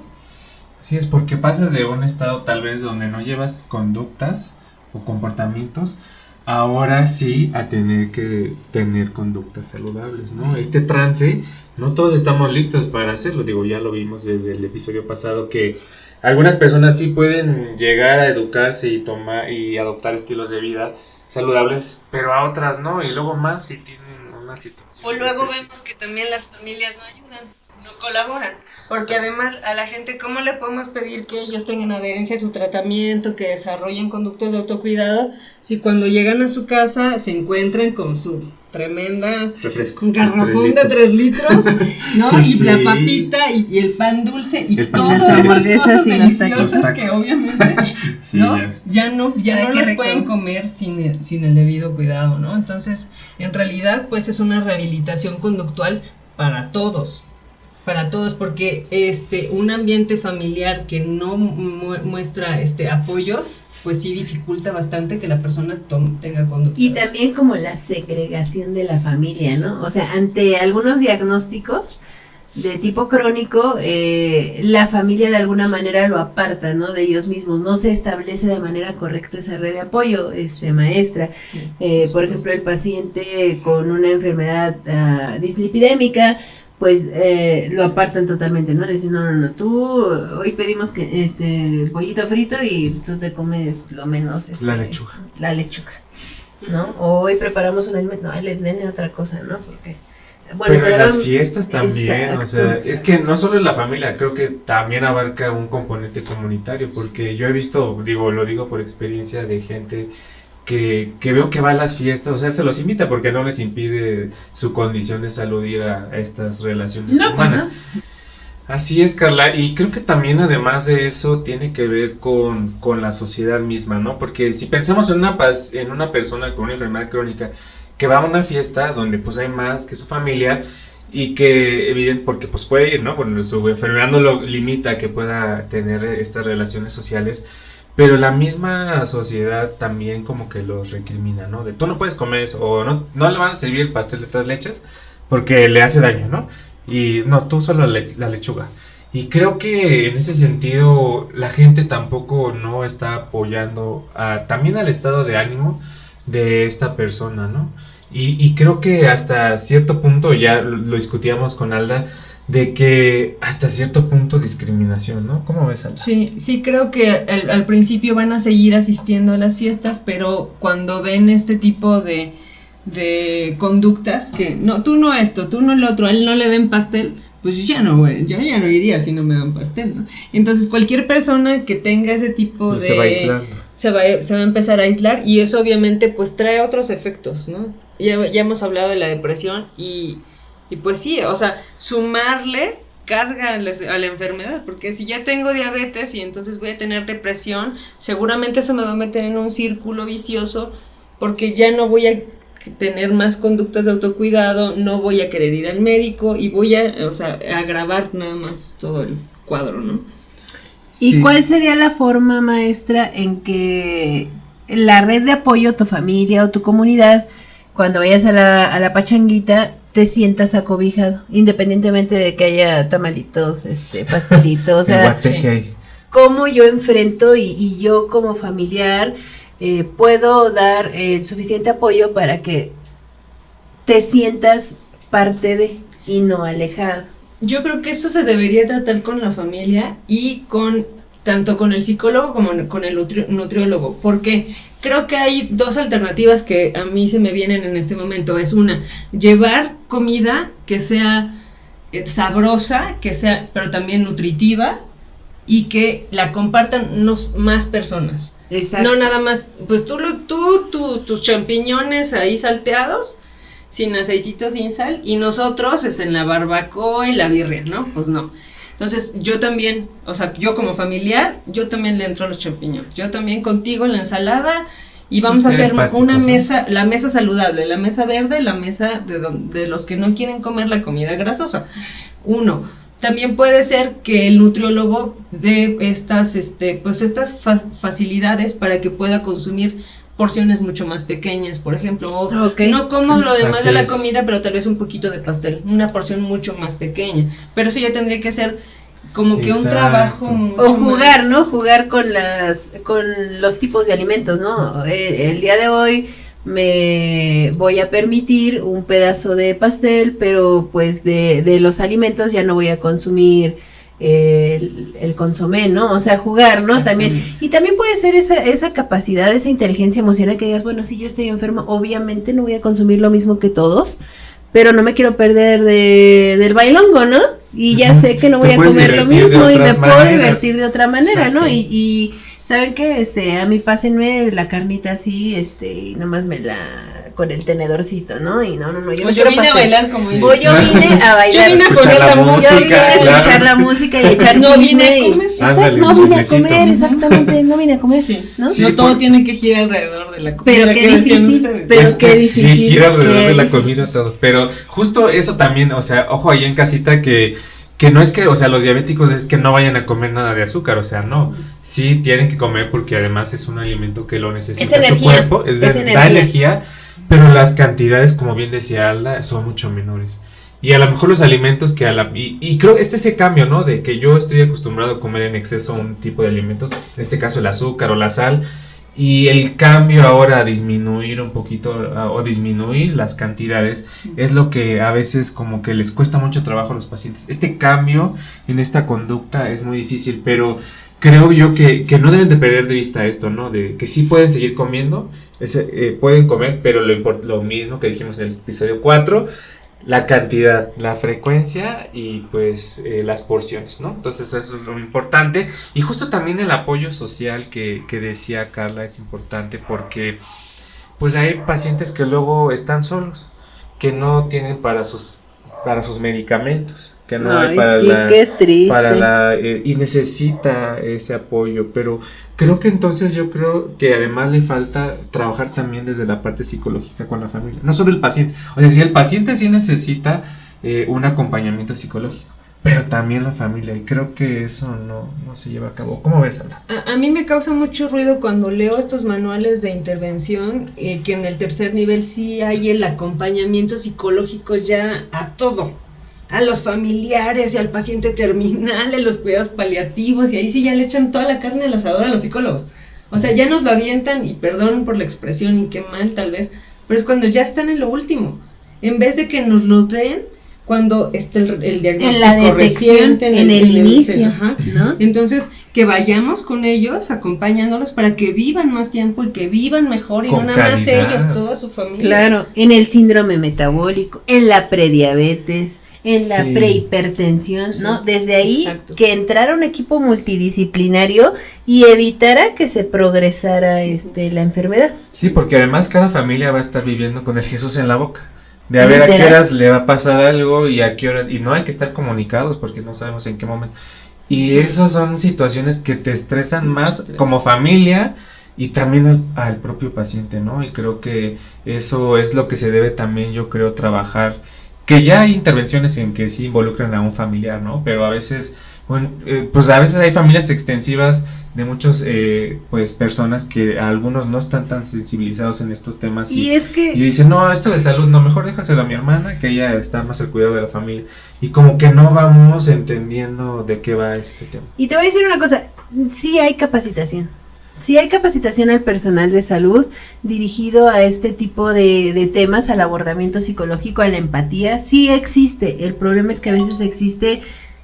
Sí, es porque pasas de un estado tal vez donde no llevas conductas o comportamientos, ahora sí a tener que tener conductas saludables, ¿no? Este trance, no todos estamos listos para hacerlo. Digo, ya lo vimos desde el episodio pasado que algunas personas sí pueden llegar a educarse y tomar y adoptar estilos de vida saludables, pero a otras no, y luego más si tienen una situación. O luego vemos que también las familias no ayudan, no colaboran, porque además a la gente, ¿cómo le podemos pedir que ellos tengan adherencia a su tratamiento, que desarrollen conductas de autocuidado, si cuando llegan a su casa se encuentran con su tremenda refresco, garrafón de 3 litros, ¿no? Sí. Y la papita y el pan dulce y todas las esas cosas deliciosas tacos. que obviamente sí, ¿no? Ya no las rico. pueden comer sin el debido cuidado, ¿no? Entonces, en realidad, pues es una rehabilitación conductual para todos, porque un ambiente familiar que no muestra apoyo pues sí dificulta bastante que la persona tenga conductas. Y también como la segregación de la familia, ¿no? O sea, ante algunos diagnósticos de tipo crónico, la familia de alguna manera lo aparta, ¿no? De ellos mismos, no se establece de manera correcta esa red de apoyo, maestra. Sí, Por ejemplo, el paciente con una enfermedad dislipidémica, pues lo apartan totalmente, ¿no? Le dicen, no, tú, hoy pedimos que el pollito frito y tú te comes lo menos. La lechuga. La lechuga, ¿no? O hoy preparamos un alimento, no, le den otra cosa, ¿no? Porque... Bueno, pero en las fiestas también, exacto, o sea, es que no solo en la familia, creo que también abarca un componente comunitario, porque yo he visto, lo digo por experiencia de gente que veo que va a las fiestas, o sea, se los invita porque no les impide su condición de salud ir a estas relaciones humanas. Pues no. Así es, Carla, y creo que también además de eso tiene que ver con la sociedad misma, ¿no? Porque si pensamos en una persona con una enfermedad crónica que va a una fiesta donde pues hay más que su familia y que evidente porque pues puede ir, ¿no? Bueno, su enfermedad no lo limita a que pueda tener estas relaciones sociales, pero la misma sociedad también como que los recrimina, ¿no? De tú no puedes comer eso, o no le van a servir el pastel de 3 leches porque le hace daño, ¿no? Y no, tú solo la lechuga. Y creo que en ese sentido la gente tampoco no está apoyando también al estado de ánimo de esta persona, ¿no? Y creo que hasta cierto punto, ya lo discutíamos con Alda, de que hasta cierto punto discriminación, ¿no? ¿Cómo ves, Alda? Sí, creo que al principio van a seguir asistiendo a las fiestas, pero cuando ven este tipo de conductas, que no, tú no esto, tú no el otro, a él no le den pastel, pues yo ya no iría si no me dan pastel, ¿no? Entonces cualquier persona que tenga ese tipo se va aislando. Se va a empezar a aislar, y eso obviamente pues trae otros efectos, ¿no? Ya hemos hablado de la depresión y pues sí, o sea, sumarle carga a la enfermedad, porque si ya tengo diabetes y entonces voy a tener depresión, seguramente eso me va a meter en un círculo vicioso, porque ya no voy a tener más conductas de autocuidado, no voy a querer ir al médico y voy a agravar nada más todo el cuadro, ¿no? ¿Y Sí. cuál sería la forma, maestra, en que la red de apoyo, tu familia o tu comunidad, cuando vayas a la pachanguita, te sientas acobijado, independientemente de que haya tamalitos, pastelitos, o El sea, guateque sí. ahí. cómo yo enfrento y yo como familiar puedo dar el suficiente apoyo para que te sientas parte de y no alejado? Yo creo que eso se debería tratar con la familia y tanto con el psicólogo como con el nutriólogo, porque creo que hay 2 alternativas que a mí se me vienen en este momento. Es una, llevar comida que sea sabrosa, pero también nutritiva, y que la compartan más personas. Exacto. No nada más, pues tus champiñones ahí salteados, sin aceitito, sin sal, y nosotros en la barbacoa y la birria, ¿no? Pues no. Entonces yo también, yo como familiar, yo también le entro a los champiñones, yo también contigo en la ensalada, y vamos a hacer una mesa, la mesa saludable, la mesa verde, la mesa de los que no quieren comer la comida grasosa. También puede ser que el nutriólogo dé estas facilidades para que pueda consumir porciones mucho más pequeñas, por ejemplo, o Okay. no como lo demás Así de la es. comida, pero tal vez un poquito de pastel, una porción mucho más pequeña, pero eso ya tendría que ser como que un Exacto. trabajo mucho O jugar, más. ¿no? Jugar con los tipos de alimentos, ¿no? El día de hoy me voy a permitir un pedazo de pastel, pero pues de los alimentos ya no voy a consumir el consomé, ¿no? O sea, jugar, ¿no? También. Y también puede ser esa capacidad, esa inteligencia emocional que digas, bueno, si yo estoy enfermo, obviamente no voy a consumir lo mismo que todos, pero no me quiero perder del bailongo, ¿no? Y ya sé que no voy a comer lo mismo y me puedo divertir de otra manera, ¿no? Sí. Y ¿saben qué? A mí pásenme la carnita así, y nomás con el tenedorcito, ¿no? Y no, yo Pues no yo quiero vine a pastel. bailar, como dices. O yo vine a bailar. Yo vine a Escuchar poner la la música. Yo vine a claro. escuchar la música y echar No chisme vine a y- comer. Exacto, Ándale, no un vine a chismecito. comer, exactamente, no vine a comer, Sí. ¿no? Sí, No todo porque- tiene que girar alrededor de la comida. Pero que qué decían difícil, ustedes. pero Es qué que difícil. sí, gira alrededor qué de la difícil. comida todo. Pero justo eso también, o sea, ojo ahí en casita que que no es que, o sea, los diabéticos es que no vayan a comer nada de azúcar, o sea, no, sí tienen que comer porque además es un alimento que lo necesita su cuerpo, da energía, pero las cantidades, como bien decía Alda, son mucho menores. Y a lo mejor los alimentos que y creo que ese cambio, ¿no? De que yo estoy acostumbrado a comer en exceso un tipo de alimentos, en este caso el azúcar o la sal, y el cambio ahora a disminuir un poquito o disminuir las cantidades es lo que a veces como que les cuesta mucho trabajo a los pacientes. Este cambio en esta conducta es muy difícil, pero creo yo que no deben de perder de vista esto, ¿no? De que sí pueden seguir comiendo, pueden comer, pero lo mismo que dijimos en el episodio 4, la cantidad, la frecuencia y pues las porciones, ¿no? Entonces eso es lo importante. Y justo también el apoyo social que decía Carla es importante porque pues hay pacientes que luego están solos, que no tienen para sus medicamentos, que no hay para qué triste. Y necesita ese apoyo, pero creo que entonces yo creo que además le falta trabajar también desde la parte psicológica con la familia, no solo el paciente, o sea, si el paciente sí necesita un acompañamiento psicológico, pero también la familia, y creo que eso no se lleva a cabo. ¿Cómo ves, Alda? A mí me causa mucho ruido cuando leo estos manuales de intervención, que en el tercer nivel sí hay el acompañamiento psicológico ya a todo, a los familiares y al paciente terminal, en los cuidados paliativos, y ahí sí ya le echan toda la carne al asador a los psicólogos. O sea, ya nos lo avientan, y perdón por la expresión, y qué mal tal vez, pero es cuando ya están en lo último, en vez de que nos lo den cuando esté el diagnóstico en la detección, reciente, en el inicio, ¿no? Entonces, que vayamos con ellos, acompañándolos para que vivan más tiempo y que vivan mejor, y con no nada más calidad. ellos, toda su familia. Claro, en el síndrome metabólico, en la prediabetes, en la prehipertensión, ¿no? Desde ahí, exacto, que entrara un equipo multidisciplinario y evitara que se progresara la enfermedad. Sí, porque además cada familia va a estar viviendo con el Jesús en la boca, de a ver a qué horas le va a pasar algo y a qué horas, y no hay que estar comunicados porque no sabemos en qué momento. Y esas son situaciones que te estresan más como familia y también al propio paciente, ¿no? Y creo que eso es lo que se debe también, yo creo, trabajar. Que ya hay intervenciones en que sí involucran a un familiar, ¿no? Pero a veces, pues a veces hay familias extensivas de muchos, pues personas que algunos no están tan sensibilizados en estos temas. Y es que... Y dicen, no, esto de salud, no, mejor déjaselo a mi hermana, que ella está más al cuidado de la familia. Y como que no vamos entendiendo de qué va este tema. Y te voy a decir una cosa, sí hay capacitación. Sí hay capacitación al personal de salud dirigido a este tipo de temas, al abordamiento psicológico, a la empatía. Sí existe, el problema es que a veces existe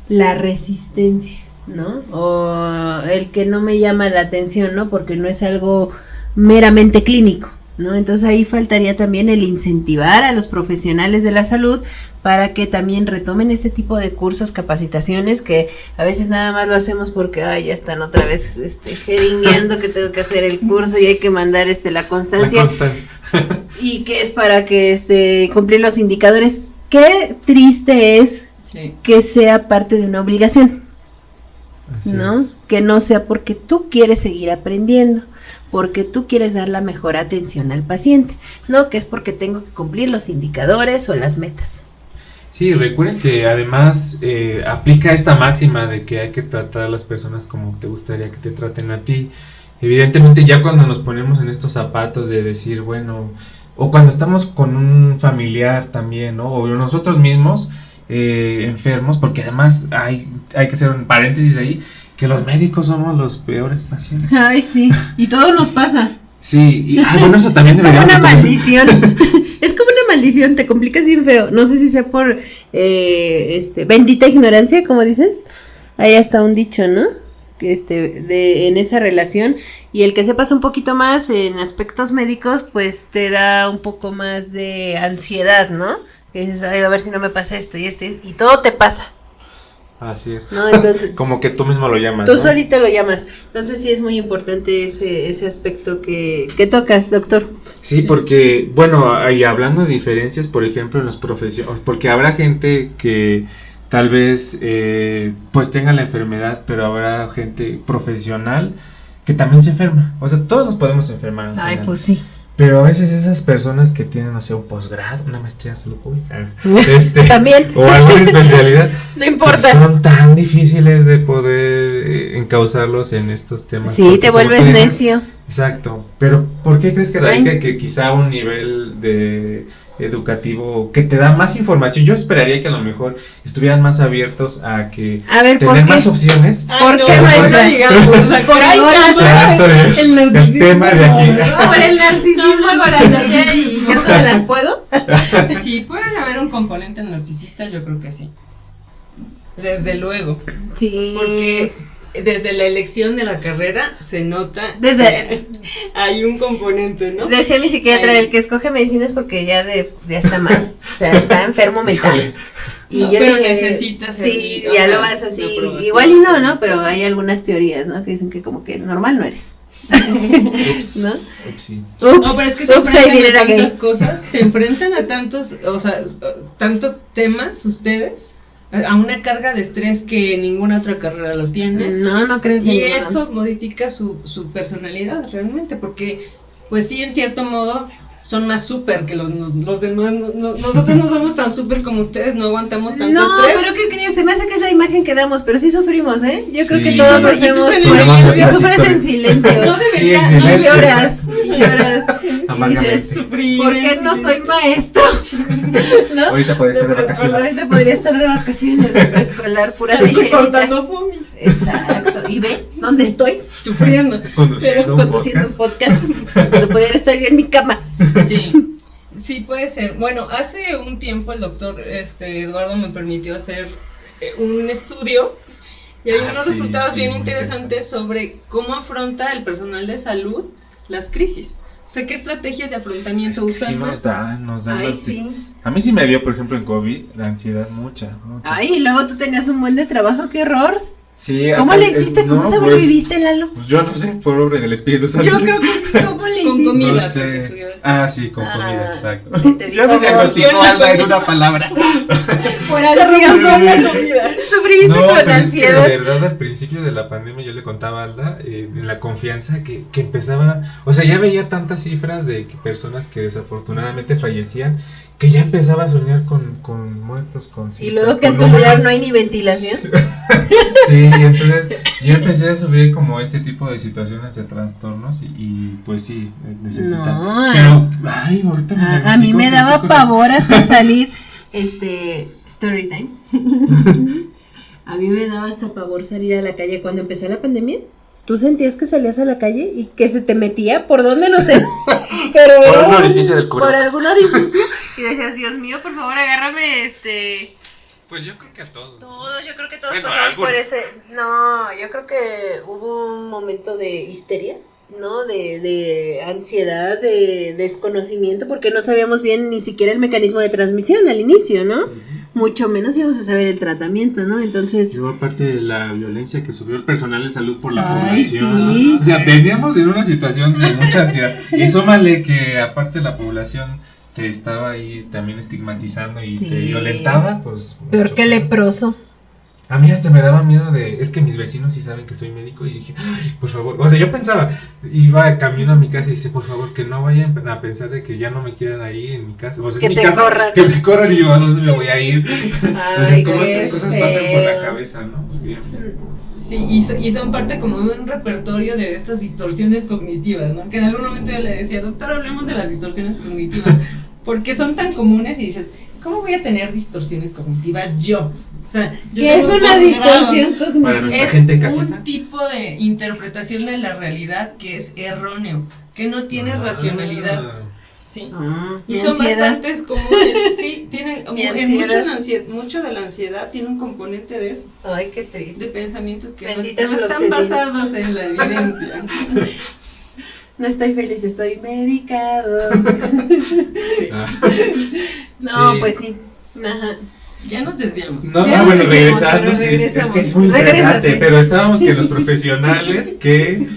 la resistencia, ¿no? O el que no me llama la atención, ¿no? Porque no es algo meramente clínico, ¿no? Entonces ahí faltaría también el incentivar a los profesionales de la salud para que también retomen este tipo de cursos, capacitaciones, que a veces nada más lo hacemos porque ya están otra vez jeringueando que tengo que hacer el curso y hay que mandar la constancia. Y que es para que cumplir los indicadores. Qué triste es que sea parte de una obligación. Así ¿no? Es. Que no sea porque tú quieres seguir aprendiendo, porque tú quieres dar la mejor atención al paciente, no que es porque tengo que cumplir los indicadores o las metas. Sí, recuerden que además aplica esta máxima de que hay que tratar a las personas como te gustaría que te traten a ti. Evidentemente ya cuando nos ponemos en estos zapatos de decir, bueno, o cuando estamos con un familiar también, ¿no? O nosotros mismos enfermos, porque además hay que hacer un paréntesis ahí, que los médicos somos los peores pacientes. Ay, sí, y todo nos pasa. Sí, y bueno, eso también es como una maldición. Es como una maldición, te complicas bien feo. No sé si sea por bendita ignorancia, como dicen. Ahí está un dicho, ¿no? En esa relación, y el que sepas un poquito más en aspectos médicos, pues te da un poco más de ansiedad, ¿no? Que dices, a ver si no me pasa esto y y todo te pasa. Así es. ¿No? Entonces, como que tú mismo lo llamas. Tú solito lo llamas. Entonces sí es muy importante ese aspecto que tocas, doctor. Sí, porque, bueno, y hablando de diferencias, por ejemplo, en las profesiones, porque habrá gente que tal vez pues tenga la enfermedad, pero habrá gente profesional que también se enferma. O sea, todos nos podemos enfermar. Ay, pues sí. Pero a veces esas personas que tienen, no sé, un posgrado, una maestría en salud pública, también, o alguna especialidad, No importa. Son tan difíciles de poder encauzarlos en estos temas. Sí, te como vuelves tú dices, necio. Exacto, pero ¿por qué crees que Ay. radica que quizá un nivel de educativo que te da más información? Yo esperaría que a lo mejor estuvieran más abiertos a que A ver, ¿por tener qué? más opciones. ¿Por qué, no, maestra? no digamos, o sea, Por ahí Exacto, es el tema de aquí. Por el narcisismo egolatoría y yo todas las puedo. Sí, puede haber un componente narcisista, yo creo que sí. Desde luego. Sí. Porque desde la elección de la carrera se nota Desde- que hay un componente, ¿no? Decía mi psiquiatra, el que escoge medicina es porque ya está mal, o sea, está enfermo mental. Y No, yo pero dije, necesitas sí, el- ya o lo sea, vas así, la aprobación, igual y no, sí, ¿no? sí. Pero hay algunas teorías, ¿no? Que dicen que como que normal no eres, Ups, ¿no? upsí. Ups, No, pero es que se ups, I enfrentan did it a again. tantas cosas, se enfrentan a tantos, o sea, tantos temas ustedes, a una carga de estrés que ninguna otra carrera lo tiene. No, no creo que Y ninguna. eso modifica su personalidad realmente, porque pues sí, en cierto modo, son más súper que los demás. Nosotros no somos tan súper como ustedes, no aguantamos tanto No, estrés. pero ¿qué crees? Se me hace que es la imagen que damos, pero sí sufrimos, ¿eh? Yo creo que Sí. todos Y nos hemos sufren en puesto, silencio. y sufres en silencio. No debería, Sí, en no Y silencio. lloras, y lloras. Y Amargamente. dices, sufrir. ¿por qué no soy maestro? ¿No? Ahorita puede estar de vacaciones. Ahorita podría estar de vacaciones de preescolar, pura ligerita. Cortando foamy, Exacto. ¿Y ve dónde estoy? sufriendo. Conduciendo un Conduciendo un podcast. podcast. No poder estar yo en mi cama. Sí, sí puede ser. Bueno, hace un tiempo el doctor Eduardo me permitió hacer un estudio y hay unos Sí, resultados sí, bien muy interesantes sobre cómo afronta el personal de salud las crisis. O sea, qué estrategias de afrontamiento Es que sí usan. nos dan. Ay, las- sí. A mí sí me dio, por ejemplo, en COVID, la ansiedad mucha. Ay, y luego tú tenías un buen de trabajo, qué horror. Sí, ¿Cómo le hiciste? ¿Cómo no, sobreviviste, Lalo? Pues yo no sé, por obra del Espíritu Santo. Yo creo que sí, ¿cómo le Con hiciste? comida. No porque sé. subió. Sí, con comida, Ah, exacto. te Ya dijo, me diagnosticó "No, Alda en una palabra. Por ansiedad. Sufriste No, con pero es que ansiedad. de verdad al principio de la pandemia yo le contaba a Alda en la confianza que empezaba, o sea, ya veía tantas cifras de que personas que desafortunadamente fallecían, que ya empezaba a soñar con muertos, con Y cifras, luego que en con tu lugar números. no hay ni ventilación. Sí, entonces yo empecé a sufrir como este tipo de situaciones de trastornos y pues sí, necesitaba. No, Pero, ay, ahorita me a mí me diagnosticó que daba sí con- pavor hasta salir, story time. A mí me daba hasta pavor salir a la calle cuando empezó la pandemia. ¿Tú sentías que salías a la calle y que se te metía? ¿Por dónde? No sé. Pero Por era un orificio del por cubrebocas. algún orificio. Y decías, Dios mío, por favor, agárrame, Pues yo creo que a todos. Todos, yo creo que todos Bueno, pasamos por algunos. ese. No, yo creo que hubo un momento de histeria, ¿no? De ansiedad, de desconocimiento, porque no sabíamos bien ni siquiera el mecanismo de transmisión al inicio, ¿no? Mucho menos íbamos a saber el tratamiento, ¿no? Entonces. Yo, aparte de la violencia que sufrió el personal de salud por la Ay, población. sí. O sea, veníamos en una situación de mucha ansiedad. Y súmale que, aparte, la población te estaba ahí también estigmatizando y Sí. te violentaba, pues. Peor mucho que leproso. A mí hasta me daba miedo es que mis vecinos sí saben que soy médico y dije, ay, por favor, o sea, yo pensaba, iba camino a mi casa y dice, por favor, que no vayan a pensar de que ya no me quieran ahí en mi casa, o sea, Que es mi te casa, corran. que me corran y yo, ¿a dónde me voy a ir? Entonces, Ay, como qué esas cosas pasan por la feo. cabeza, ¿no? Pues bien feo. Sí, y son parte como de un repertorio de estas distorsiones cognitivas, ¿no? Que en algún momento yo le decía, doctor, hablemos de las distorsiones cognitivas, porque son tan comunes y dices, ¿cómo voy a tener distorsiones cognitivas yo? O sea, yo ¿Qué es tengo una un posgrado. distorsión Para cognitiva? nuestra Es gente en casita. un tipo de interpretación de la realidad que es erróneo, que no tiene Ah. racionalidad, ¿sí? Y Mi son ansiedad. bastantes comunes, sí, tienen, Mi en ansiedad. mucho de la ansiedad tiene un componente de eso, Ay, qué de triste. pensamientos que Bendita no están fluoxetina. basados en la evidencia. No estoy feliz, estoy medicado. Ah. No, Sí. pues sí. Ajá. Ya nos desviamos. No, Ya no, bueno, regresamos, regresando, pero sí, regresamos. es que es muy Regrésate. interesante, pero estábamos que los profesionales que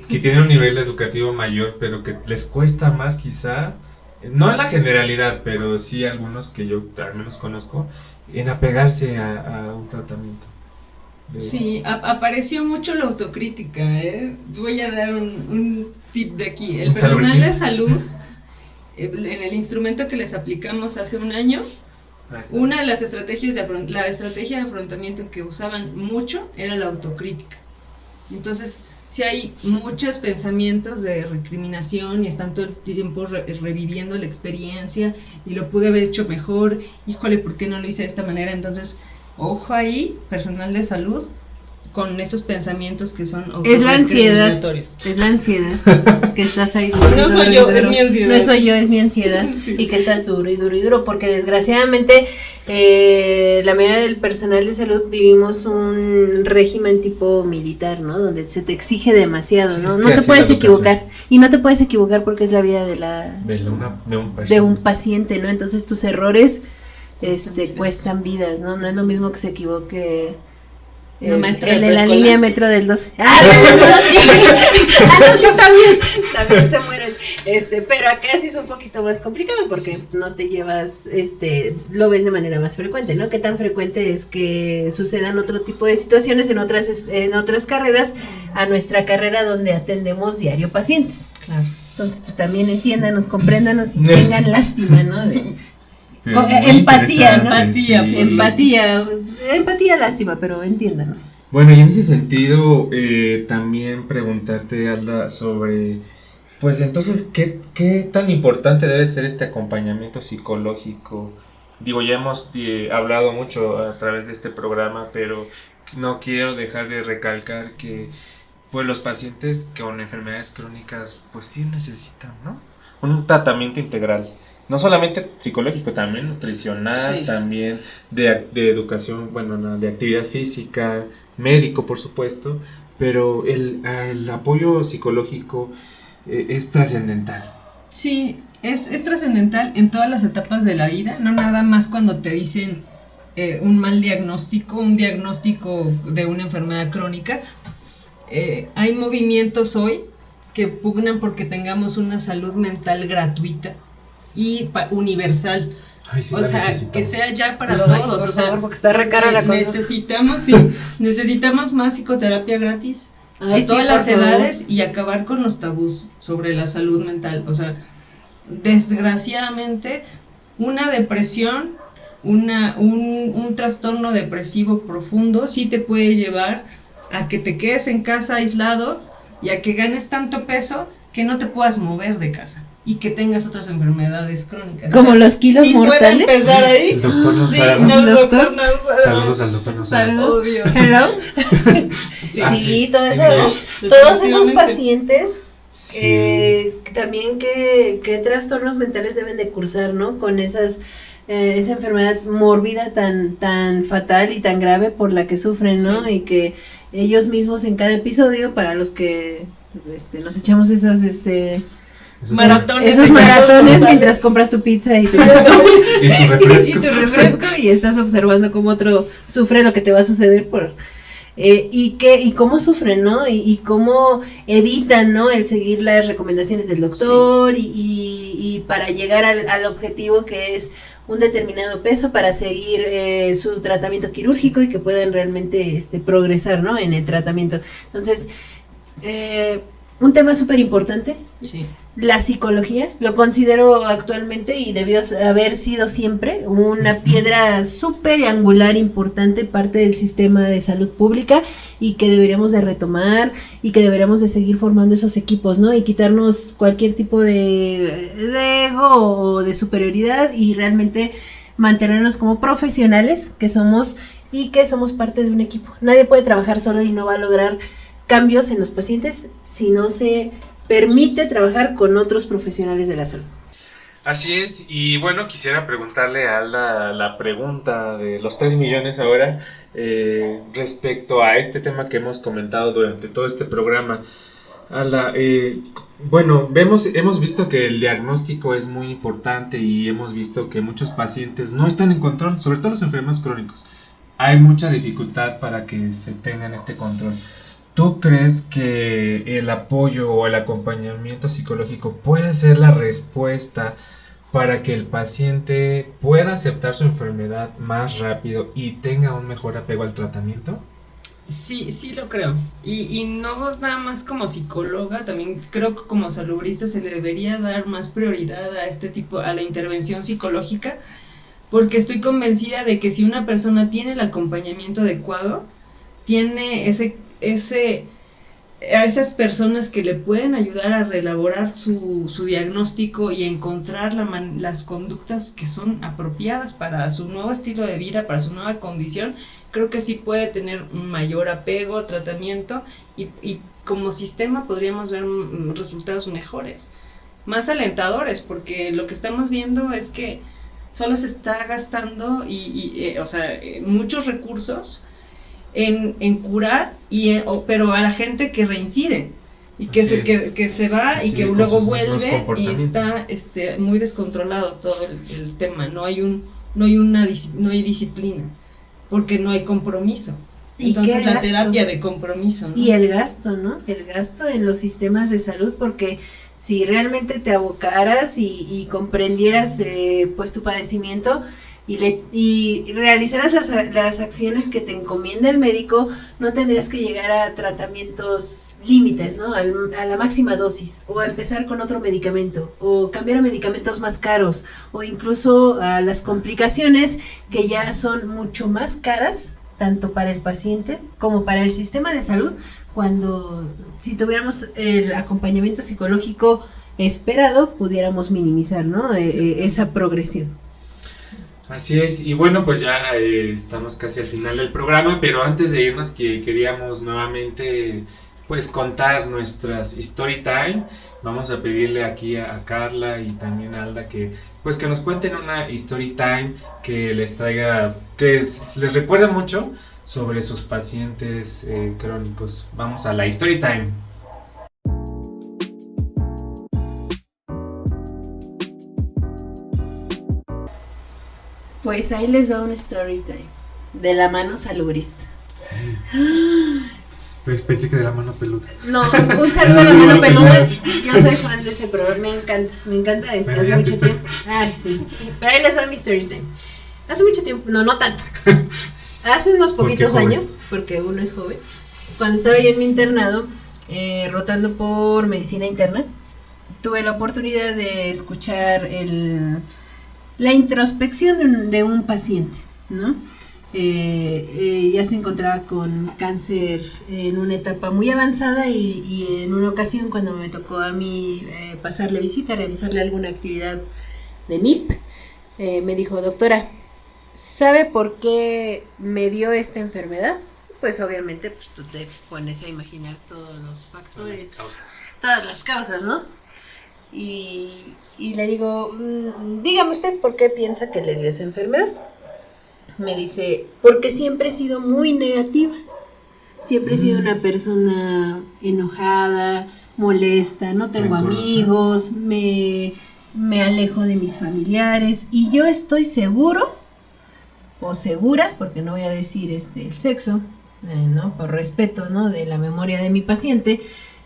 tienen un nivel educativo mayor, pero que les cuesta más quizá, no en la generalidad, pero sí algunos que yo al menos conozco, en apegarse a un tratamiento. Sí, apareció mucho la autocrítica, ¿eh? Voy a dar un tip de aquí. El Un personal salubrito. de salud, en el instrumento que les aplicamos hace un año, Una de las estrategias la estrategia de afrontamiento que usaban mucho era la autocrítica. Entonces, si hay muchos pensamientos de recriminación y están todo el tiempo reviviendo la experiencia y lo pude haber hecho mejor, híjole, ¿por qué no lo hice de esta manera? Entonces, ojo ahí, personal de salud, con esos pensamientos que son es la ansiedad que estás ahí duro, no soy yo, es mi ansiedad. No soy yo, es mi ansiedad. Sí. Y que estás duro y duro y duro, porque desgraciadamente la mayoría del personal de salud vivimos un régimen tipo militar, ¿no? Donde se te exige demasiado, ¿no? No te puedes equivocar, y no te puedes equivocar porque es la vida de un paciente, ¿no? Entonces tus errores cuestan vidas, ¿no? No es lo mismo que se equivoque el de la línea metro del 12. No, sí, también se mueren. Pero acá sí es un poquito más complicado porque no te llevas, lo ves de manera más frecuente, ¿no? ¿Qué tan frecuente es que sucedan otro tipo de situaciones en otras carreras a nuestra carrera donde atendemos diario pacientes? Claro. Entonces, pues también entiéndanos, compréndanos y tengan lástima, ¿no? Empatía, ¿no? Sí. Empatía, lástima, pero entiéndanos. Bueno, y en ese sentido, también preguntarte, Alda, sobre, pues entonces, ¿qué tan importante debe ser este acompañamiento psicológico? Digo, ya hemos hablado mucho a través de este programa, pero no quiero dejar de recalcar que, pues, los pacientes con enfermedades crónicas, pues sí necesitan, ¿no? Un tratamiento integral. No solamente psicológico, también nutricional, sí. También de educación, bueno, de actividad física, médico, por supuesto, pero el apoyo psicológico es trascendental. Sí, es trascendental en todas las etapas de la vida, no nada más cuando te dicen un mal diagnóstico, un diagnóstico de una enfermedad crónica. Hay movimientos hoy que pugnan porque tengamos una salud mental gratuita y universal. Ay, sí, o sea, que sea ya para no, todos, o sea, favor, porque está re cara la cosa. Necesitamos más psicoterapia gratis a todas las edades y acabar con los tabús sobre la salud mental. O sea, desgraciadamente una depresión, un trastorno depresivo profundo sí te puede llevar a que te quedes en casa aislado y a que ganes tanto peso que no te puedas mover de casa y que tengas otras enfermedades crónicas. Como, o sea, los kilos mortales. Puede empezar ahí. El doctor no sabe. Saludos al doctor no sabe. Saludos. Oh, Dios. Hello. Sí, todos esos pacientes también que trastornos mentales deben de cursar, ¿no? Con esa enfermedad mórbida tan fatal y tan grave por la que sufren, ¿no? Sí. Y que ellos mismos en cada episodio, para los que nos echamos esos maratones mientras compras tu pizza y tu refresco y estás observando cómo otro sufre lo que te va a suceder y cómo sufren, ¿no? Y cómo evitan, ¿no? El seguir las recomendaciones del doctor, sí. y para llegar al objetivo que es un determinado peso para seguir su tratamiento quirúrgico y que puedan realmente progresar, ¿no? En el tratamiento. Entonces, un tema súper importante. Sí. La psicología, lo considero actualmente y debió haber sido siempre una piedra súper angular importante, parte del sistema de salud pública y que deberíamos de retomar y que deberíamos de seguir formando esos equipos, ¿no? Y quitarnos cualquier tipo de ego o de superioridad y realmente mantenernos como profesionales que somos y que somos parte de un equipo. Nadie puede trabajar solo y no va a lograr cambios en los pacientes si no se permite trabajar con otros profesionales de la salud. Así es, y bueno, quisiera preguntarle a Alda la pregunta de los 3 millones ahora, respecto a este tema que hemos comentado durante todo este programa. Alda, bueno, hemos visto que el diagnóstico es muy importante y hemos visto que muchos pacientes no están en control, sobre todo los enfermos crónicos. Hay mucha dificultad para que se tengan este control. ¿Tú crees que el apoyo o el acompañamiento psicológico puede ser la respuesta para que el paciente pueda aceptar su enfermedad más rápido y tenga un mejor apego al tratamiento? Sí lo creo. Y no nada más como psicóloga, también creo que como salubrista se le debería dar más prioridad a a la intervención psicológica, porque estoy convencida de que si una persona tiene el acompañamiento adecuado, tiene a esas personas que le pueden ayudar a reelaborar su diagnóstico y encontrar las conductas que son apropiadas para su nuevo estilo de vida, para su nueva condición, creo que sí puede tener un mayor apego, tratamiento, y como sistema podríamos ver resultados mejores, más alentadores, porque lo que estamos viendo es que solo se está gastando muchos recursos en curar, pero a la gente que reincide y que se va y que luego vuelve y está muy descontrolado todo el tema. No hay disciplina porque no hay compromiso. Entonces la terapia de compromiso, ¿no? Y el gasto, ¿no? El gasto en los sistemas de salud, porque si realmente te abocaras y comprendieras pues tu padecimiento y realizaras las acciones que te encomienda el médico, no tendrías que llegar a tratamientos límites, ¿no? A la máxima dosis, o a empezar con otro medicamento, o cambiar a medicamentos más caros, o incluso a las complicaciones que ya son mucho más caras, tanto para el paciente como para el sistema de salud, cuando si tuviéramos el acompañamiento psicológico esperado, pudiéramos minimizar, ¿no? Esa progresión. Así es, y bueno, pues ya estamos casi al final del programa, pero antes de irnos queríamos nuevamente pues contar nuestras story time. Vamos a pedirle aquí a Carla y también a Alda que nos cuenten una story time que les traiga, les recuerda mucho sobre sus pacientes crónicos. Vamos a la story time. Pues ahí les va un story time de la mano salubrista. Pues pensé que de la mano peluda. No, un saludo a la mano peluda. Yo soy fan de ese programa, me encanta este, hace mucho tiempo. Ay, sí. Pero ahí les va mi story time. Hace mucho tiempo, no tanto. Hace unos poquitos años, porque uno es joven, cuando estaba yo en mi internado, rotando por medicina interna, tuve la oportunidad de escuchar la introspección de un paciente, ¿no? Ya se encontraba con cáncer en una etapa muy avanzada y en una ocasión cuando me tocó a mí pasarle visita, realizarle alguna actividad de MIP, me dijo: doctora, ¿sabe por qué me dio esta enfermedad? Pues obviamente pues tú te pones a imaginar todos los factores, todas las causas, ¿no? Y le digo, dígame usted por qué piensa que le dio esa enfermedad. Me dice, porque siempre he sido muy negativa, siempre he sido una persona enojada, molesta, no tengo amigos, me alejo de mis familiares, y yo estoy seguro o segura, porque no voy a decir el sexo, ¿no? Por respeto, ¿no? De la memoria de mi paciente,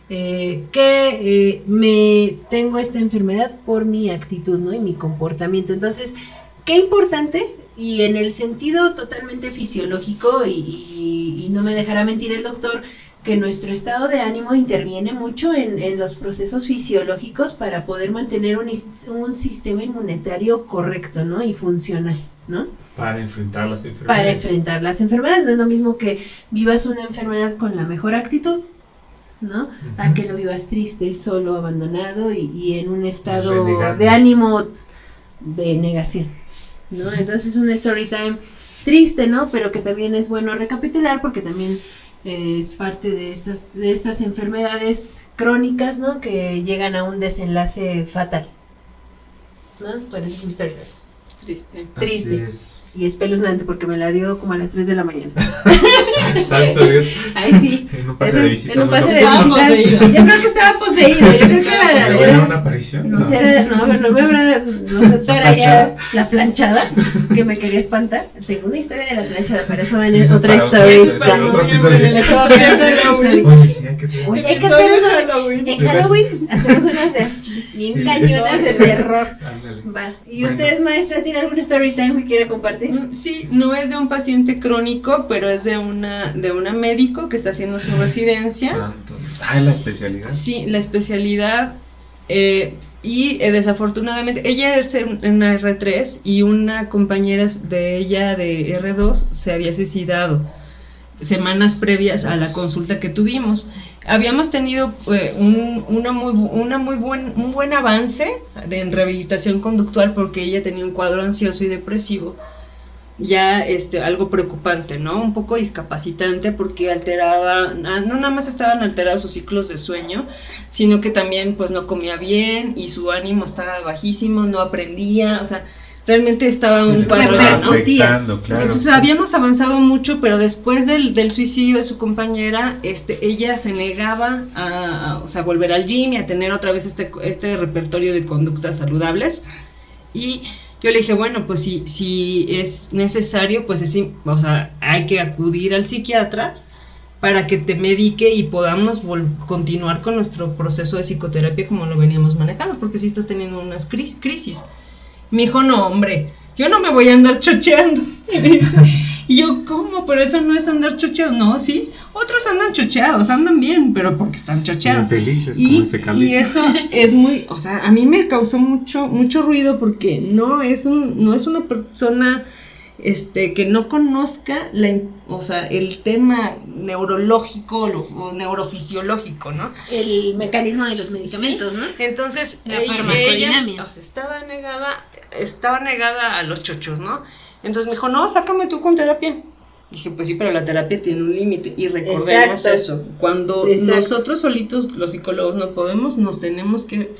que me tengo esta enfermedad por mi actitud, ¿no? Y mi comportamiento. Entonces, qué importante, y en el sentido totalmente fisiológico, y no me dejará mentir el doctor, que nuestro estado de ánimo interviene mucho en los procesos fisiológicos para poder mantener un sistema inmunitario correcto, ¿no? Y funcional, ¿no? Para enfrentar las enfermedades. Para enfrentar las enfermedades. No es lo mismo que vivas una enfermedad con la mejor actitud, ¿no? Uh-huh. A que lo vivas triste, solo, abandonado y en un estado de ánimo de negación, ¿no? Sí. Entonces es una story time triste, ¿no? Pero que también es bueno recapitular, porque también es parte de estas enfermedades crónicas, ¿no? Que llegan a un desenlace fatal, ¿no? Bueno, esa es mi story time. Triste. Y espeluznante, porque me la dio como a las 3 de la mañana. Santo Dios. Ay, sí. En un pase de visita. En un pase de visita. Yo creo que estaba poseído. Yo creo que era una aparición. No me habrá, era ya la planchada que me quería espantar. Tengo una historia de la planchada, pero eso va en otra historia. Para otro episodio. Oye, sí, hay que hacer Halloween. En Halloween hacemos unas de así, bien cañonas de terror. Va. ¿Y usted, maestra, tiene algún story time que quiere compartir? Sí, no es de un paciente crónico, pero es de una médico que está haciendo su residencia. Santo. Ah, la especialidad. Sí, la especialidad. Y desafortunadamente, ella es una R3 y una compañera de ella de R2 se había suicidado semanas previas a la consulta que tuvimos. Habíamos tenido un buen avance en rehabilitación conductual porque ella tenía un cuadro ansioso y depresivo, ya algo preocupante, ¿no? Un poco discapacitante porque alteraba, no nada más estaban alterados sus ciclos de sueño, sino que también pues no comía bien y su ánimo estaba bajísimo, no aprendía, o sea, realmente estaba un cuadro ya, ¿no? Claro, Entonces sí. habíamos avanzado mucho, pero después del suicidio de su compañera, ella se negaba a volver al gym y a tener otra vez este repertorio de conductas saludables. Y yo le dije, bueno, pues si es necesario, pues hay que acudir al psiquiatra para que te medique y podamos continuar con nuestro proceso de psicoterapia como lo veníamos manejando, porque si estás teniendo unas crisis. Me dijo, no, hombre, yo no me voy a andar chocheando. Y yo, ¿cómo? Pero eso no es andar chocheando. No, sí, otros andan chocheados, andan bien, pero porque están chocheados. Bien felices, como ese Carlito. Y eso es muy, a mí me causó mucho ruido porque no es una persona que no conozca el tema neurológico o neurofisiológico, ¿no? El mecanismo de los medicamentos, sí, ¿no? Entonces, la farmacodinamia. Ella estaba negada a los chochos, ¿no? Entonces me dijo, no, sácame tú con terapia. Dije, pues sí, pero la terapia tiene un límite. Y recordemos eso. Cuando nosotros solitos, los psicólogos, no podemos, nos tenemos que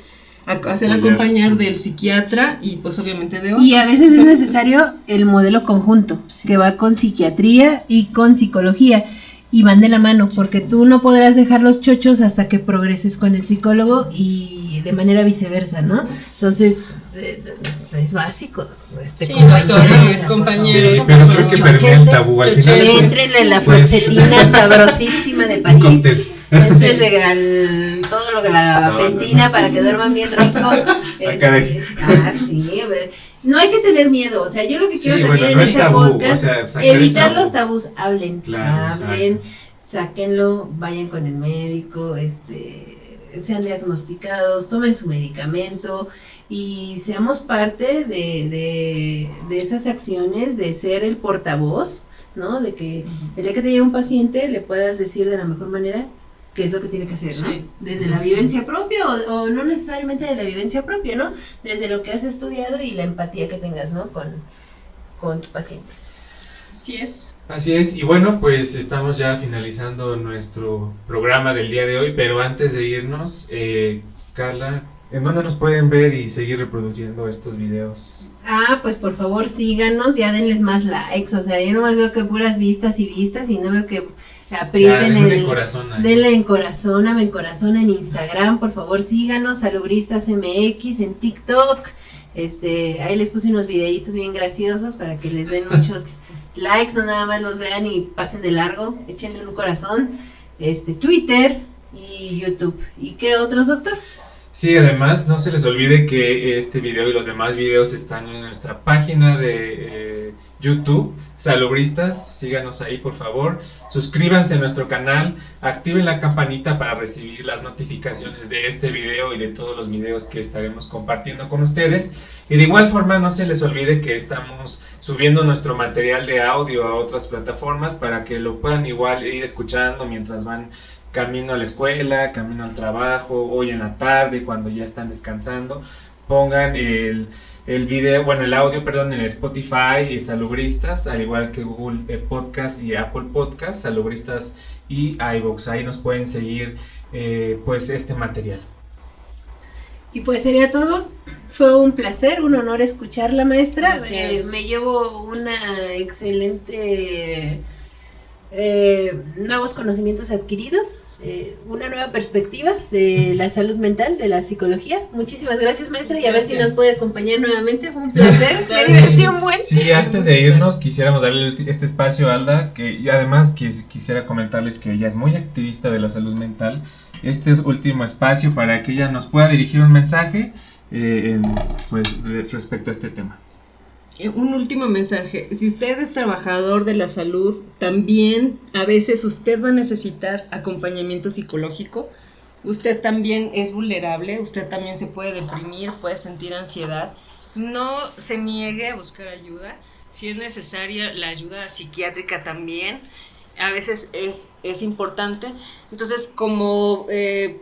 hacer acompañar del psiquiatra y pues obviamente de otros. Y a veces es necesario el modelo conjunto, que va con psiquiatría y con psicología, y van de la mano, porque tú no podrás dejar los chochos hasta que progreses con el psicólogo y de manera viceversa, ¿no? Entonces, es básico. Compañeros. Sí, pero creo que permea el tabú al final. Entren en la fluoxetina sabrosísima de París. Entonces, todo lo que la pentina para que duerman bien rico. Sí, no hay que tener miedo. O sea, yo lo que quiero también en este podcast, evitar los tabús. Hablen, sáquenlo, vayan con el médico, sean diagnosticados, tomen su medicamento y seamos parte de esas acciones de ser el portavoz, ¿no? De que el día que te llegue un paciente le puedas decir de la mejor manera qué es lo que tiene que hacer, ¿no? Sí. Desde la vivencia propia o no necesariamente de la vivencia propia, ¿no? Desde lo que has estudiado y la empatía que tengas, ¿no? Con tu paciente. Así es, y bueno, pues estamos ya finalizando nuestro programa del día de hoy, pero antes de irnos, Carla, ¿en dónde nos pueden ver y seguir reproduciendo estos videos? Pues por favor síganos, ya denles más likes, o sea, yo nomás veo que puras vistas y no veo que aprieten denle en corazón en Instagram, por favor síganos, Salubristas MX en TikTok, ahí les puse unos videitos bien graciosos para que les den muchos likes, no nada más los vean y pasen de largo, échenle un corazón, Twitter y YouTube. ¿Y qué otros, doctor? Sí, además no se les olvide que este video y los demás videos están en nuestra página de YouTube, Salubristas, síganos ahí por favor, suscríbanse a nuestro canal, activen la campanita para recibir las notificaciones de este video y de todos los videos que estaremos compartiendo con ustedes, y de igual forma no se les olvide que estamos subiendo nuestro material de audio a otras plataformas para que lo puedan igual ir escuchando mientras van camino a la escuela, camino al trabajo, hoy en la tarde, cuando ya están descansando, pongan el audio, en Spotify y Salubristas, al igual que Google Podcast y Apple Podcast, Salubristas y iVoox, ahí nos pueden seguir pues este material. Y pues sería todo, fue un placer, un honor escucharla, maestra, me llevo una excelente nuevos conocimientos adquiridos, una nueva perspectiva de la salud mental, de la psicología. Muchísimas gracias, maestra, y a ver si nos puede acompañar nuevamente, fue un placer, me divertí un buen. Sí, antes de irnos quisiéramos darle este espacio a Alda, que además quisiera comentarles que ella es muy activista de la salud mental. Este es último espacio para que ella nos pueda dirigir un mensaje respecto a este tema. Un último mensaje, si usted es trabajador de la salud, también a veces usted va a necesitar acompañamiento psicológico. usted también es vulnerable, usted también se puede deprimir, puede sentir ansiedad. No se niegue a buscar ayuda. Si es necesaria la ayuda psiquiátrica también, a veces es importante. Entonces, como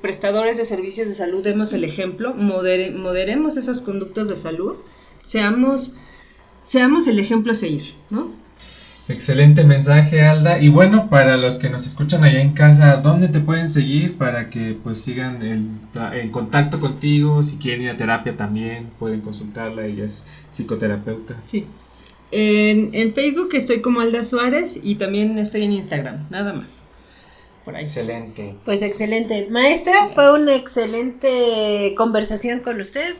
prestadores de servicios de salud, demos el ejemplo, moderemos esas conductas de salud, seamos el ejemplo a seguir, ¿no? Excelente mensaje, Alda. Y bueno, para los que nos escuchan allá en casa, ¿dónde te pueden seguir para que pues sigan en contacto contigo? Si quieren ir a terapia también, pueden consultarla, ella es psicoterapeuta. Sí. En Facebook estoy como Alda Suárez y también estoy en Instagram, nada más. Por ahí. Excelente. Pues excelente. Maestra, fue una excelente conversación con usted.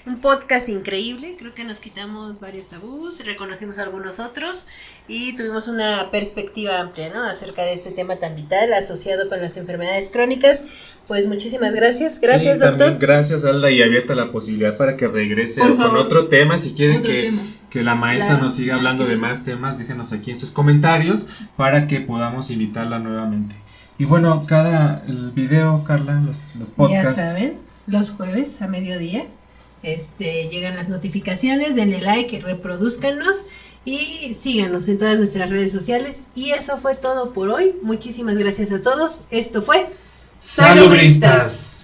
Un podcast increíble, creo que nos quitamos varios tabús, reconocimos algunos otros y tuvimos una perspectiva amplia, ¿no? Acerca de este tema tan vital asociado con las enfermedades crónicas. Pues muchísimas gracias. Gracias, sí, doctor. También gracias, Alda, y abierta la posibilidad para que regrese Por con favor. otro tema. Si quieren Otro tema. que la maestra Claro. nos siga hablando de más temas, déjenos aquí en sus comentarios para que podamos invitarla nuevamente. Y bueno, el video, Carla, los podcasts. Ya saben, los jueves a mediodía llegan las notificaciones, denle like, reproduzcanos y síganos en todas nuestras redes sociales. Y eso fue todo por hoy. Muchísimas gracias a todos. Esto fue Salubristas.